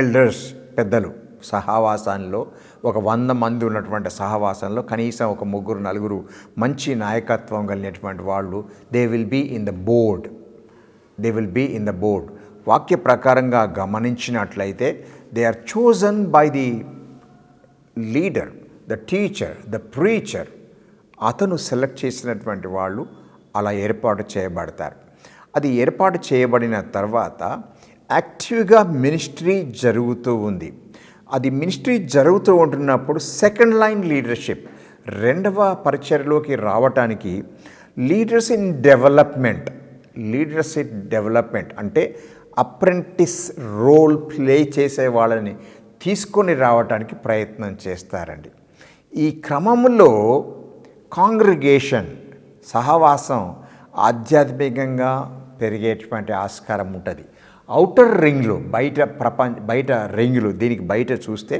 ఎల్డర్స్, పెద్దలు, సహవాసంలో ఒక 100 మంది ఉన్నటువంటి సహవాసంలో కనీసం ఒక 3-4 మంచి నాయకత్వం కలిగినటువంటి వాళ్ళు they will be in the board. వాక్య ప్రకారంగా గమనించినట్లయితే they are chosen by the leader, the teacher, the preacher. అతను సెలెక్ట్ చేసినటువంటి వాళ్ళు అలా ఏర్పాటు చేయబడతారు. అది ఏర్పాటు చేయబడిన తర్వాత యాక్టివ్గా మినిస్ట్రీ జరుగుతూ ఉంది. అది మినిస్ట్రీ జరుగుతూ ఉంటున్నప్పుడు సెకండ్ లైన్ లీడర్షిప్, రెండవ పరిచర్లోకి రావటానికి లీడర్స్ ఇన్ డెవలప్మెంట్ అంటే అప్రెంటిస్ రోల్ ప్లే చేసే వాళ్ళని తీసుకొని రావటానికి ప్రయత్నం చేస్తారండి. ఈ క్రమంలో కాంగ్రిగేషన్, సహవాసం ఆధ్యాత్మికంగా పెరిగేటువంటి ఆస్కారం ఉంటుంది. ఔటర్ రింగ్లు, బయట రింగులు, దీనికి బయట చూస్తే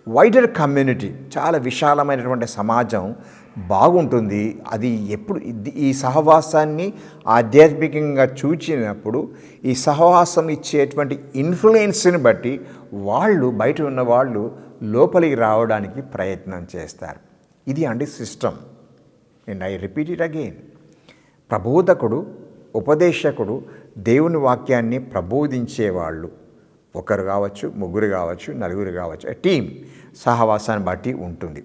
వైడర్ కమ్యూనిటీ, చాలా విశాలమైనటువంటి సమాజం బాగుంటుంది. అది ఎప్పుడు ఈ సహవాసాన్ని ఆధ్యాత్మికంగా చూచినప్పుడు ఈ సహవాసం ఇచ్చేటువంటి ఇన్ఫ్లుయెన్స్ని బట్టి వాళ్ళు, బయట ఉన్న వాళ్ళు లోపలికి రావడానికి ప్రయత్నం చేస్తారు. ఇది అండి system. And I repeat it again. ప్రబోధకుడు, ఉపదేశకుడు దేవుని వాక్యాన్ని ప్రబోధించేవాళ్ళు ఒకరు కావచ్చు, ముగ్గురు కావచ్చు, నలుగురు కావచ్చు, టీం సహవాసాన్ని బట్టి ఉంటుంది.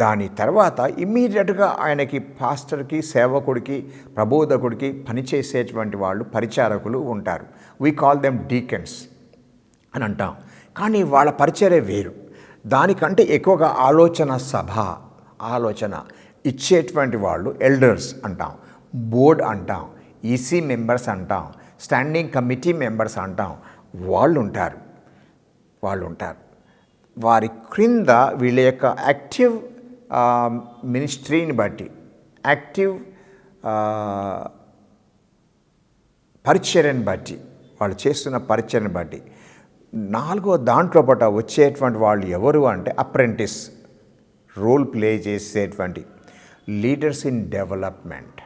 దాని తర్వాత ఇమ్మీడియట్గా ఆయనకి పాస్టర్కి, సేవకుడికి, ప్రబోధకుడికి పనిచేసేటువంటి వాళ్ళు పరిచారకులు ఉంటారు. వీ కాల్ దెమ్ డీకెన్స్ అని అంటాం. కానీ వాళ్ళ పరిచర్య వేరు. దానికంటే ఎక్కువగా ఆలోచన ఇచ్చేటువంటి వాళ్ళు ఎల్డర్స్ అంటాం, బోర్డ్ అంటాం, ఈసీ మెంబర్స్ అంటాం, స్టాండింగ్ కమిటీ మెంబర్స్ అంటాం. వాళ్ళు ఉంటారు. వారి క్రింద వీళ్ళ యొక్క యాక్టివ్ మినిస్ట్రీని బట్టి, యాక్టివ్ పరిచర్యను బట్టి, వాళ్ళు చేస్తున్న పరిచర్యను బట్టి నాలుగో దాంట్లో పట వచ్చేటువంటి వాళ్ళు ఎవరు అంటే అప్రెంటిస్ రోల్ ప్లే చేసేటువంటి లీడర్స్ ఇన్ డెవలప్మెంట్.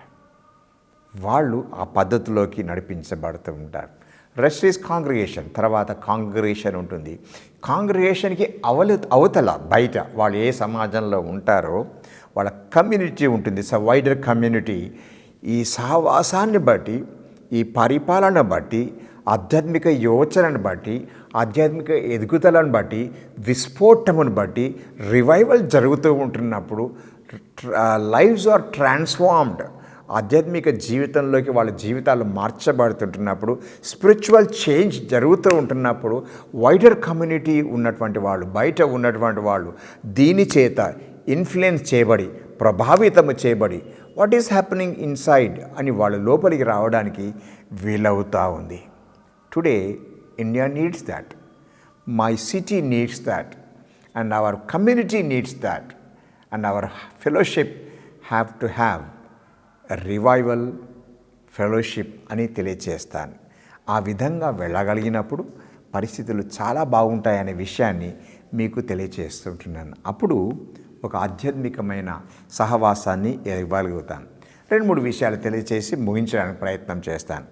వాళ్ళు ఆ పద్ధతిలోకి నడిపించబడుతూ ఉంటారు. Rest is congregation. తర్వాత కాంగ్రిగేషన్ ఉంటుంది. కాంగ్రిగేషన్కి అవతల బయట వాళ్ళు ఏ సమాజంలో ఉంటారో వాళ్ళ కమ్యూనిటీ ఉంటుంది. Wider community. ఈ సహవాసాన్ని బట్టి, ఈ పరిపాలన బట్టి, ఆధ్యాత్మిక యోచనను బట్టి, ఆధ్యాత్మిక ఎదుగుదలను బట్టి, విస్ఫోటమును బట్టి రివైవల్ జరుగుతూ ఉంటున్నప్పుడు లైవ్స్ ఆర్ ట్రాన్స్ఫార్మ్డ్. ఆధ్యాత్మిక జీవితంలోకి వాళ్ళ జీవితాలు మార్చబడుతుంటున్నప్పుడు, స్పిరిచువల్ చేంజ్ జరుగుతూ ఉంటున్నప్పుడు వైడర్ కమ్యూనిటీ ఉన్నటువంటి వాళ్ళు, బయట ఉన్నటువంటి వాళ్ళు దీని చేత ఇన్ఫ్లుయెన్స్ చేయబడి, ప్రభావితము చేయబడి వాట్ ఈస్ హ్యాపెనింగ్ ఇన్సైడ్ అని వాళ్ళు లోపలికి రావడానికి వీలవుతూ ఉంది. Today India needs that, my city needs that, and our community needs that, and hour fellowship have to have revival fellowship అని తెలియచేస్తాను. ఆ విధంగా వెళ్ళగలిగినప్పుడు పరిస్థితులు చాలా బాగుంటాయనే విషయాన్ని మీకు తెలియచేస్తుంటున్నాను. అప్పుడు ఒక ఆధ్యాత్మికమైన సహవాసాన్ని ఇవ్వగలుగుతాను. 2-3 విషయాలు తెలియచేసి ముగించడానికి ప్రయత్నం చేస్తాను.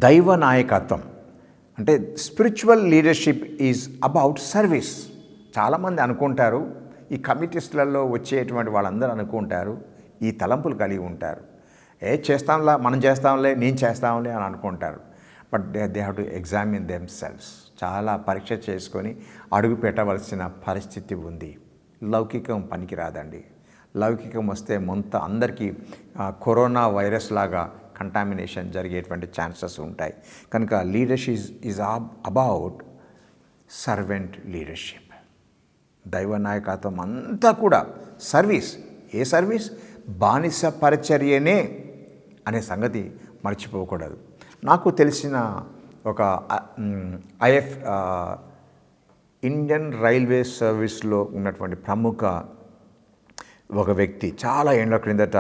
దైవ నాయకత్వం అంటే spiritual leadership is about service. చాలామంది అనుకుంటారు, ఈ కమిటీస్లలో వచ్చేటువంటి వాళ్ళందరూ అనుకుంటారు, ఈ తలంపులు కలిగి ఉంటారు, చేస్తాంలా, మనం చేస్తాంలే, నేను చేస్తాంలే అని అనుకుంటారు. But they have to examine them selves. చాలా పరీక్ష చేసుకొని అడుగు పెట్టవలసిన పరిస్థితి ఉంది. లౌకికం పనికిరాదండి. లౌకికం వస్తే అందరికీ కరోనా వైరస్ లాగా కంటామినేషన్ జరిగేటువంటి ఛాన్సెస్ ఉంటాయి. కనుక leadership is about servant leadership. దైవ నాయకత్వం అంతా కూడా సర్వీస్. ఏ సర్వీస్? బానిస పరిచర్యనే అనే సంగతి మర్చిపోకూడదు. నాకు తెలిసిన ఒక ఇండియన్ రైల్వే సర్వీస్లో ఉన్నటువంటి ప్రముఖ ఒక వ్యక్తి చాలా ఏళ్ల క్రిందట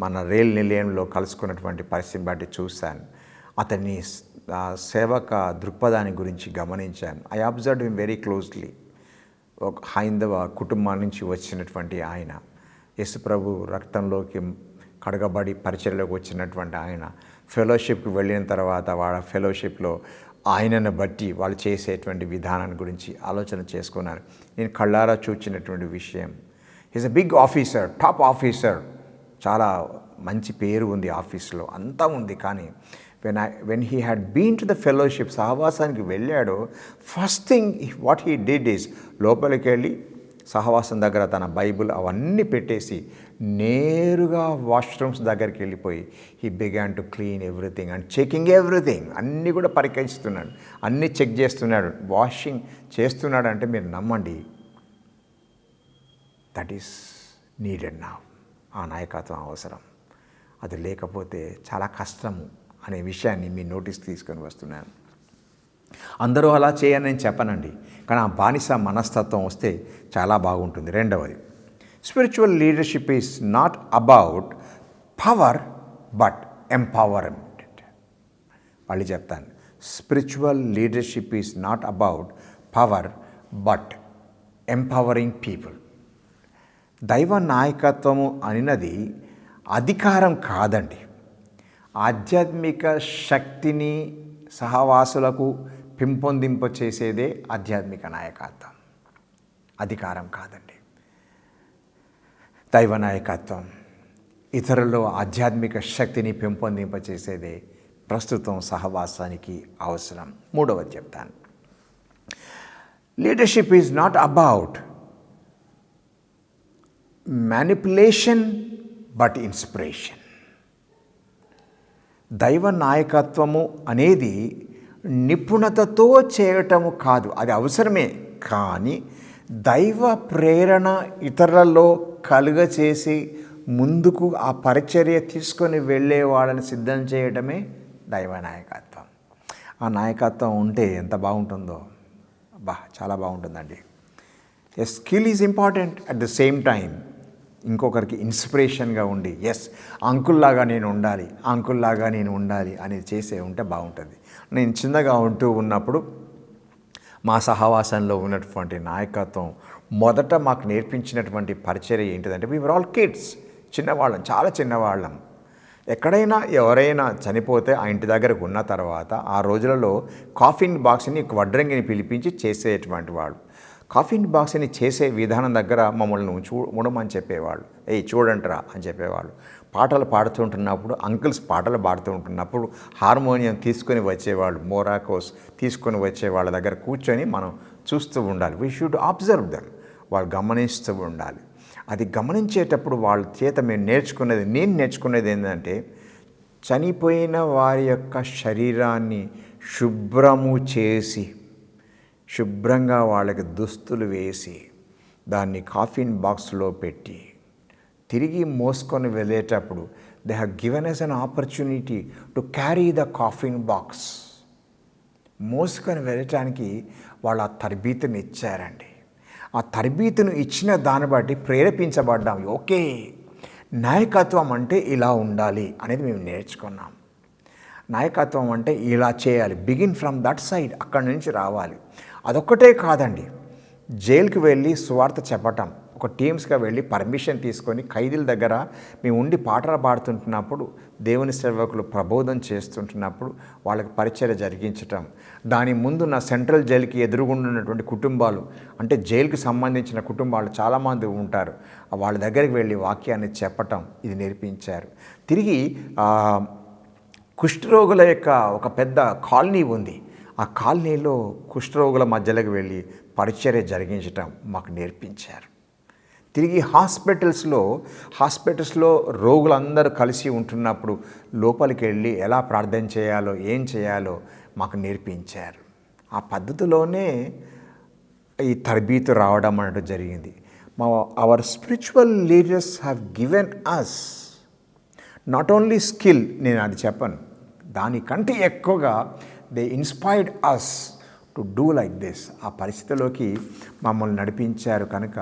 మన రైల్ నిలయంలో కలుసుకున్నటువంటి పరిస్థితిని బట్టి చూశాను. అతన్ని సేవక దృక్పథాన్ని గురించి గమనించాను. I observe him very closely. ఒక హైందవ కుటుంబం నుంచి వచ్చినటువంటి ఆయన, యేసుప్రభు రక్తంలోకి కడగబడి పరిచర్యలోకి వచ్చినటువంటి ఆయన ఫెలోషిప్కి వెళ్ళిన తర్వాత వాళ్ళ ఫెలోషిప్లో ఆయనను బట్టి వాళ్ళు చేసేటువంటి విధానాన్ని గురించి ఆలోచన చేసుకున్నాను. నేను కళ్ళారా చూచినటువంటి విషయం. Is a big officer, top officer, చాలా మంచి పేరు ఉంది ఆఫీస్లో, అంతా ఉంది. కానీ when he had been to the fellowship, సహవాసానికి వెళ్ళాడో, first thing what he did is లోపలికి వెళ్ళి సహవాసం దగ్గర తన బైబిల్ అవన్నీ పెట్టేసి నేరుగా వాష్రూమ్స్ దగ్గరికి వెళ్ళిపోయి he began to clean everything and checking everything, అన్నీ కూడా పరికరిస్తున్నాడు, అన్నీ చెక్ చేస్తున్నాడు, వాషింగ్ చేస్తున్నాడు. అంటే మీరు నమ్మండి, దట్ ఈస్ నీడెడ్ నా. ఆ నాయకత్వం అవసరం. అది లేకపోతే చాలా కష్టము అనే విషయాన్ని మీ నోటీస్ తీసుకొని వస్తున్నాను. అందరూ అలా చేయని నేను చెప్పనండి, కానీ ఆ బానిస మనస్తత్వం వస్తే చాలా బాగుంటుంది. రెండవది, spiritual leadership is not about power but empowerment. మళ్ళీ చెప్తాను, spiritual leadership is not about power but empowering people. దైవ నాయకత్వము అనినది అధికారం కాదండి. ఆధ్యాత్మిక శక్తిని సహవాసులకు పెంపొందింప చేసేదే ఆధ్యాత్మిక నాయకత్వం, అధికారం కాదండి. దైవ నాయకత్వం ఇతరుల్లో ఆధ్యాత్మిక శక్తిని పెంపొందింప చేసేదే ప్రస్తుతం సహవాసానికి అవసరం. మూడవది చెప్తాను, leadership is not about manipulation but inspiration. దైవ నాయకత్వము అనేది నిపుణతతో చేయటము కాదు, అది అవసరమే, కానీ దైవ ప్రేరణ ఇతరులలో కలుగచేసి ముందుకు ఆ పరిచర్య తీసుకొని వెళ్ళే వాళ్ళని సిద్ధం చేయడమే దైవ నాయకత్వం. ఆ నాయకత్వం ఉంటే ఎంత బాగుంటుందో, చాలా బాగుంటుందండి. A skill is important, at the same time ఇంకొకరికి ఇన్స్పిరేషన్గా ఉండి ఎస్ అంకుల్లాగా నేను ఉండాలి అనేది చేసే ఉంటే బాగుంటుంది. నేను చిన్నగా ఉంటూ ఉన్నప్పుడు మా సహవాసంలో ఉన్నటువంటి నాయకత్వం మొదట మాకు నేర్పించినటువంటి పరిచర్య ఏంటిదంటే, వీ వర్ ఆల్ కిడ్స్, చిన్నవాళ్ళం, చాలా చిన్నవాళ్ళం. ఎక్కడైనా ఎవరైనా చనిపోతే ఆ ఇంటి దగ్గరకు ఉన్న తర్వాత ఆ రోజులలో కాఫిన్ బాక్స్ని వడ్రంగిని పిలిపించి చేసేటువంటి వాడు. కాఫిన్ బాక్స్ని చేసే విధానం దగ్గర మమ్మల్ని ఉండమని చెప్పేవాళ్ళు, చూడండిరా అని చెప్పేవాళ్ళు. పాటలు పాడుతుంటున్నప్పుడు, అంకుల్స్ పాటలు పాడుతూ ఉంటున్నప్పుడు హార్మోనియం తీసుకొని వచ్చేవాళ్ళు, మోరాకోస్ తీసుకొని వచ్చే వాళ్ళ దగ్గర కూర్చొని మనం చూస్తూ ఉండాలి. వీ షుడ్ అబ్జర్వ్ దెమ్, వాళ్ళు గమనిస్తూ ఉండాలి. అది గమనించేటప్పుడు వాళ్ళ చేత నేను నేర్చుకునేది ఏంటంటే, చనిపోయిన వారి యొక్క శరీరాన్ని శుభ్రము చేసి, శుభ్రంగా వాళ్ళకి దుస్తులు వేసి, దాన్ని కాఫిన్ బాక్స్లో పెట్టి తిరిగి మోసుకొని వెళ్ళేటప్పుడు they have given us an opportunity to carry the coffin box. మోసుకొని వెళ్ళటానికి వాళ్ళు ఆ తరబీతుని ఇచ్చారండి. ఆ తరబీతును ఇచ్చిన దాన్ని బట్టి ప్రేరేపించబడ్డాం. ఓకే, నాయకత్వం అంటే ఇలా ఉండాలి అనేది మేము నేర్చుకున్నాం. నాయకత్వం అంటే ఇలా చేయాలి, బిగిన్ ఫ్రమ్ దట్ సైడ్, అక్కడి నుంచి రావాలి. అదొక్కటే కాదండి, జైలుకి వెళ్ళి సువార్త చెప్పటం, ఒక టీమ్స్గా వెళ్ళి పర్మిషన్ తీసుకొని ఖైదీల దగ్గర మేము ఉండి పాటలు పాడుతుంటున్నప్పుడు, దేవుని సేవకులు ప్రబోధం చేస్తుంటున్నప్పుడు వాళ్ళకి పరిచర్య జరిగించటం, దాని ముందు నా సెంట్రల్ జైలుకి ఎదురుగుండున్నటువంటి కుటుంబాలు, అంటే జైలుకి సంబంధించిన కుటుంబాలు చాలామంది ఉంటారు, వాళ్ళ దగ్గరికి వెళ్ళి వాక్యాన్ని చెప్పటం, ఇది నేర్పించారు. తిరిగి కుష్ఠరోగుల యొక్క ఒక పెద్ద కాలనీ ఉంది, ఆ కాలనీలో కుష్ఠరోగుల మధ్యలోకి వెళ్ళి పరిచర్య జరిగించటం మాకు నేర్పించారు. తిరిగి హాస్పిటల్స్లో రోగులందరూ కలిసి ఉంటున్నప్పుడు లోపలికి వెళ్ళి ఎలా ప్రార్థన చేయాలో, ఏం చేయాలో మాకు నేర్పించారు. ఆ పద్ధతిలోనే ఈ తరబీతు రావడం అన్నట్టు జరిగింది. Our spiritual leaders have given us not only skill, నేను అది చెప్పను, దానికంటే ఎక్కువగా they inspired us to do like this. ఆ పరిస్థితిలోకి మమ్మల్ని నడిపించారు కనుక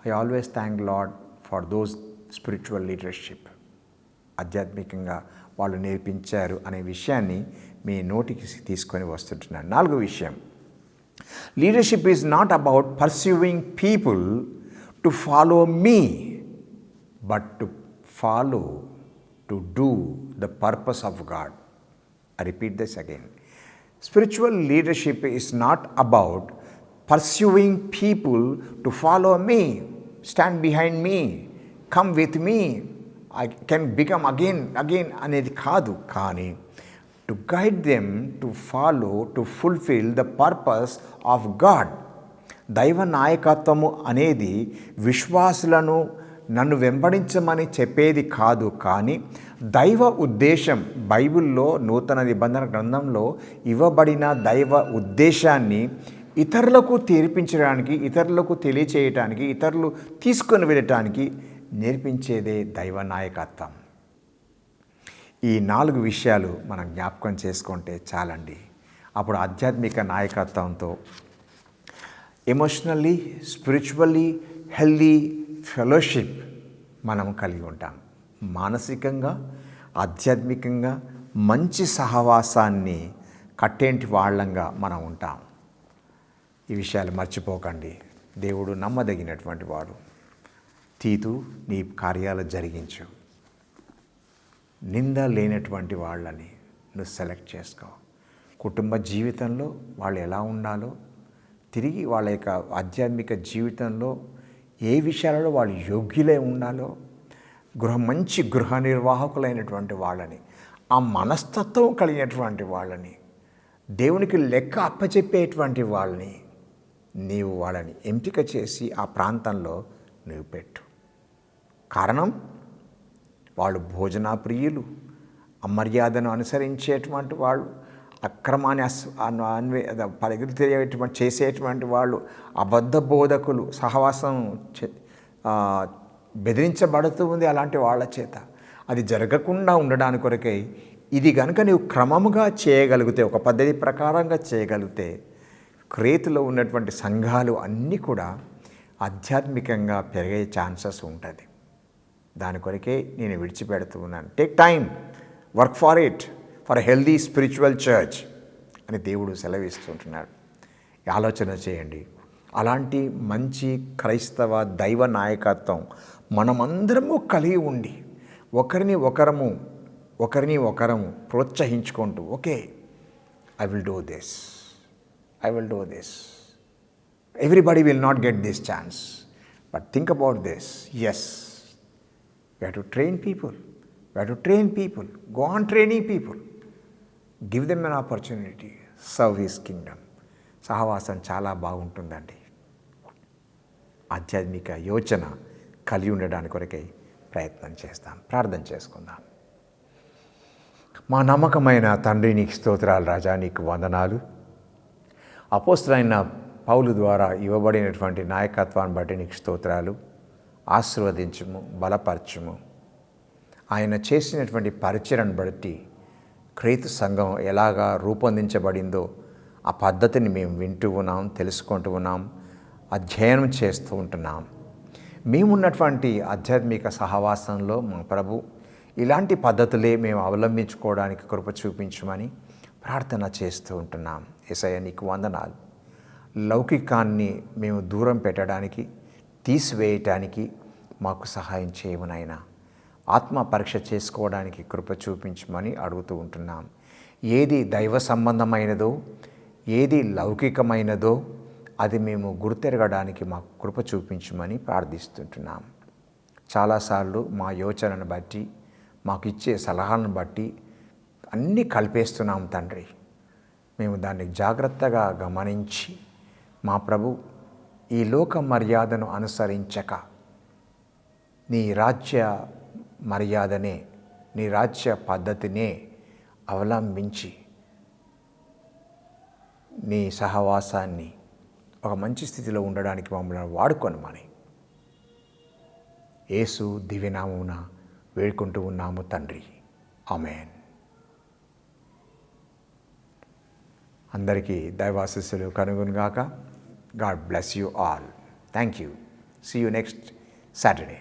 I always thank Lord for those spiritual leadership. ఆధ్యాత్మికంగా వాళ్ళు నేర్పించారు అనే విషయాన్ని మీ నోటికి తీసుకొని వస్తుంటున్నాను. నాలుగో విషయం, leadership is not about pursuing people to follow me but to do the purpose of God. I repeat this again. Spiritual leadership is not about pursuing people to follow me, stand behind me, come with me, I can become again అనేది కాదు, కానీ to guide them to follow, to fulfill the purpose of God. దైవ నాయకత్వము అనేది విశ్వాసులను నన్ను వెంబడించమని చెప్పేది కాదు, కానీ దైవ ఉద్దేశం బైబిల్లో నూతన నిబంధన గ్రంథంలో ఇవ్వబడిన దైవ ఉద్దేశాన్ని ఇతరులకు తెరిపించడానికి, ఇతరులకు తెలియచేయటానికి, ఇతరులు తీసుకొని వెళ్ళటానికి నేర్పించేదే దైవ నాయకత్వం. ఈ 4 విషయాలు మనం జ్ఞాపకం చేసుకుంటే చాలండి. అప్పుడు ఆధ్యాత్మిక నాయకత్వంతో ఎమోషనల్లీ, స్పిరిచువల్లీ హెల్దీ ఫెలోషిప్ మనం కలిగి ఉంటాం. మానసికంగా, ఆధ్యాత్మికంగా మంచి సహవాసాన్ని కట్టేంటి వాళ్ళంగా మనం ఉంటాం. ఈ విషయాలు మర్చిపోకండి. దేవుడు నమ్మదగినటువంటి వాడు. తీతు, నీ కార్యాలు జరిగించు. నింద లేనటువంటి వాళ్ళని నువ్వు సెలెక్ట్ చేసుకో. కుటుంబ జీవితంలో వాళ్ళు ఎలా ఉండాలో, తిరిగి వాళ్ళ యొక్క ఆధ్యాత్మిక జీవితంలో ఏ విషయాలలో వాళ్ళు యోగ్యులై ఉండాలో, మంచి గృహ నిర్వాహకులైనటువంటి వాళ్ళని, ఆ మనస్తత్వం కలిగినటువంటి వాళ్ళని, దేవునికి లెక్క అప్పచెప్పేటువంటి వాళ్ళని నీవు వాళ్ళని ఎంపిక చేసి ఆ ప్రాంతంలో నువ్వు పెట్టు. కారణం, వాళ్ళు భోజన ప్రియులు, అమర్యాదను అనుసరించేటువంటి వాళ్ళు, అక్రమాన్ని పరిగెత్తేటువంటి చేసేటువంటి వాళ్ళు, అబద్ధ బోధకులు, సహవాసం బెదిరించబడుతూ ఉంది అలాంటి వాళ్ళ చేత. అది జరగకుండా ఉండడానికి కొరకై ఇది కనుక నీవు క్రమముగా చేయగలిగితే, ఒక పద్ధతి ప్రకారంగా చేయగలిగితే, క్రేతులో ఉన్నటువంటి సంఘాలు అన్నీ కూడా ఆధ్యాత్మికంగా పెరిగే ఛాన్సెస్ ఉంటుంది. దాని కొరకే నేను విడిచిపెడుతూ ఉన్నాను. Take time, work for it, for healthy spiritual church అని దేవుడు సెలవిస్తుంటున్నాడు. ఆలోచన చేయండి. అలాంటి మంచి క్రైస్తవ దైవ నాయకత్వం మనమందరము కలిగి ఉండి ఒకరిని ఒకరము ప్రోత్సహించుకుంటూ, okay, I will do this. Everybody will not get this chance. But think about this. Yes, we have to train people. Go on training people. Give them an opportunity. Serve His kingdom. సహవాసం చాలా బాగుంటుందండి. ఆధ్యాత్మిక యోచన కలిగి ఉండడానికి కొరకై ప్రయత్నం చేస్తాం. ప్రార్థన చేసుకుందాం. మా నమ్మకమైన తండ్రి, నీకు స్తోత్రాలు రాజా, నీకు వందనాలు. అపోస్తలుడైన పౌలు ద్వారా ఇవ్వబడినటువంటి నాయకత్వాన్ని బట్టి నీకు స్తోత్రాలు. ఆశీర్వదించుము, బలపరచుము. ఆయన చేసినటువంటి పరిచయను బట్టి క్రీస్తు సంఘం ఎలాగా రూపొందించబడిందో ఆ పద్ధతిని మేము వింటూ ఉన్నాం, తెలుసుకుంటూ ఉన్నాం, అధ్యయనం చేస్తూ ఉంటున్నాం. మేమున్నటువంటి ఆధ్యాత్మిక సహవాసంలో మా ప్రభు ఇలాంటి పద్ధతులే మేము అవలంబించుకోవడానికి కృప చూపించమని ప్రార్థన చేస్తూ ఉంటున్నాం. యేసయ్య, నీకు వందనాలు. లౌకికాన్ని మేము దూరం పెట్టడానికి, తీసివేయటానికి మాకు సహాయం చేయమనైనా. ఆత్మ పరీక్ష చేసుకోవడానికి కృప చూపించమని అడుగుతూ ఉంటున్నాం. ఏది దైవ సంబంధమైనదో, ఏది లౌకికమైనదో అది మేము గుర్తెరగడానికి మాకు కృప చూపించమని ప్రార్థిస్తుంటున్నాం. చాలాసార్లు మా యోచనను బట్టి, మాకు ఇచ్చే సలహాలను బట్టి అన్నీ కలిపేస్తున్నాం తండ్రి. మేము దాన్ని జాగ్రత్తగా గమనించి మా ప్రభు ఈ లోక మర్యాదను అనుసరించక నీ రాజ్య మర్యాదనే, నీ రాజ్య పద్ధతినే అవలంబించి నీ సహవాసాన్ని ఒక మంచి స్థితిలో ఉండడానికి మమ్మల్ని వాడుకొనమని యేసు దివ్యనామమున వేడుకుంటూ ఉన్నాము తండ్రి. ఆమేన్. అందరికీ దైవాశీస్సులు కనుగొనుగాక. God bless you all. Thank you. See you next Saturday.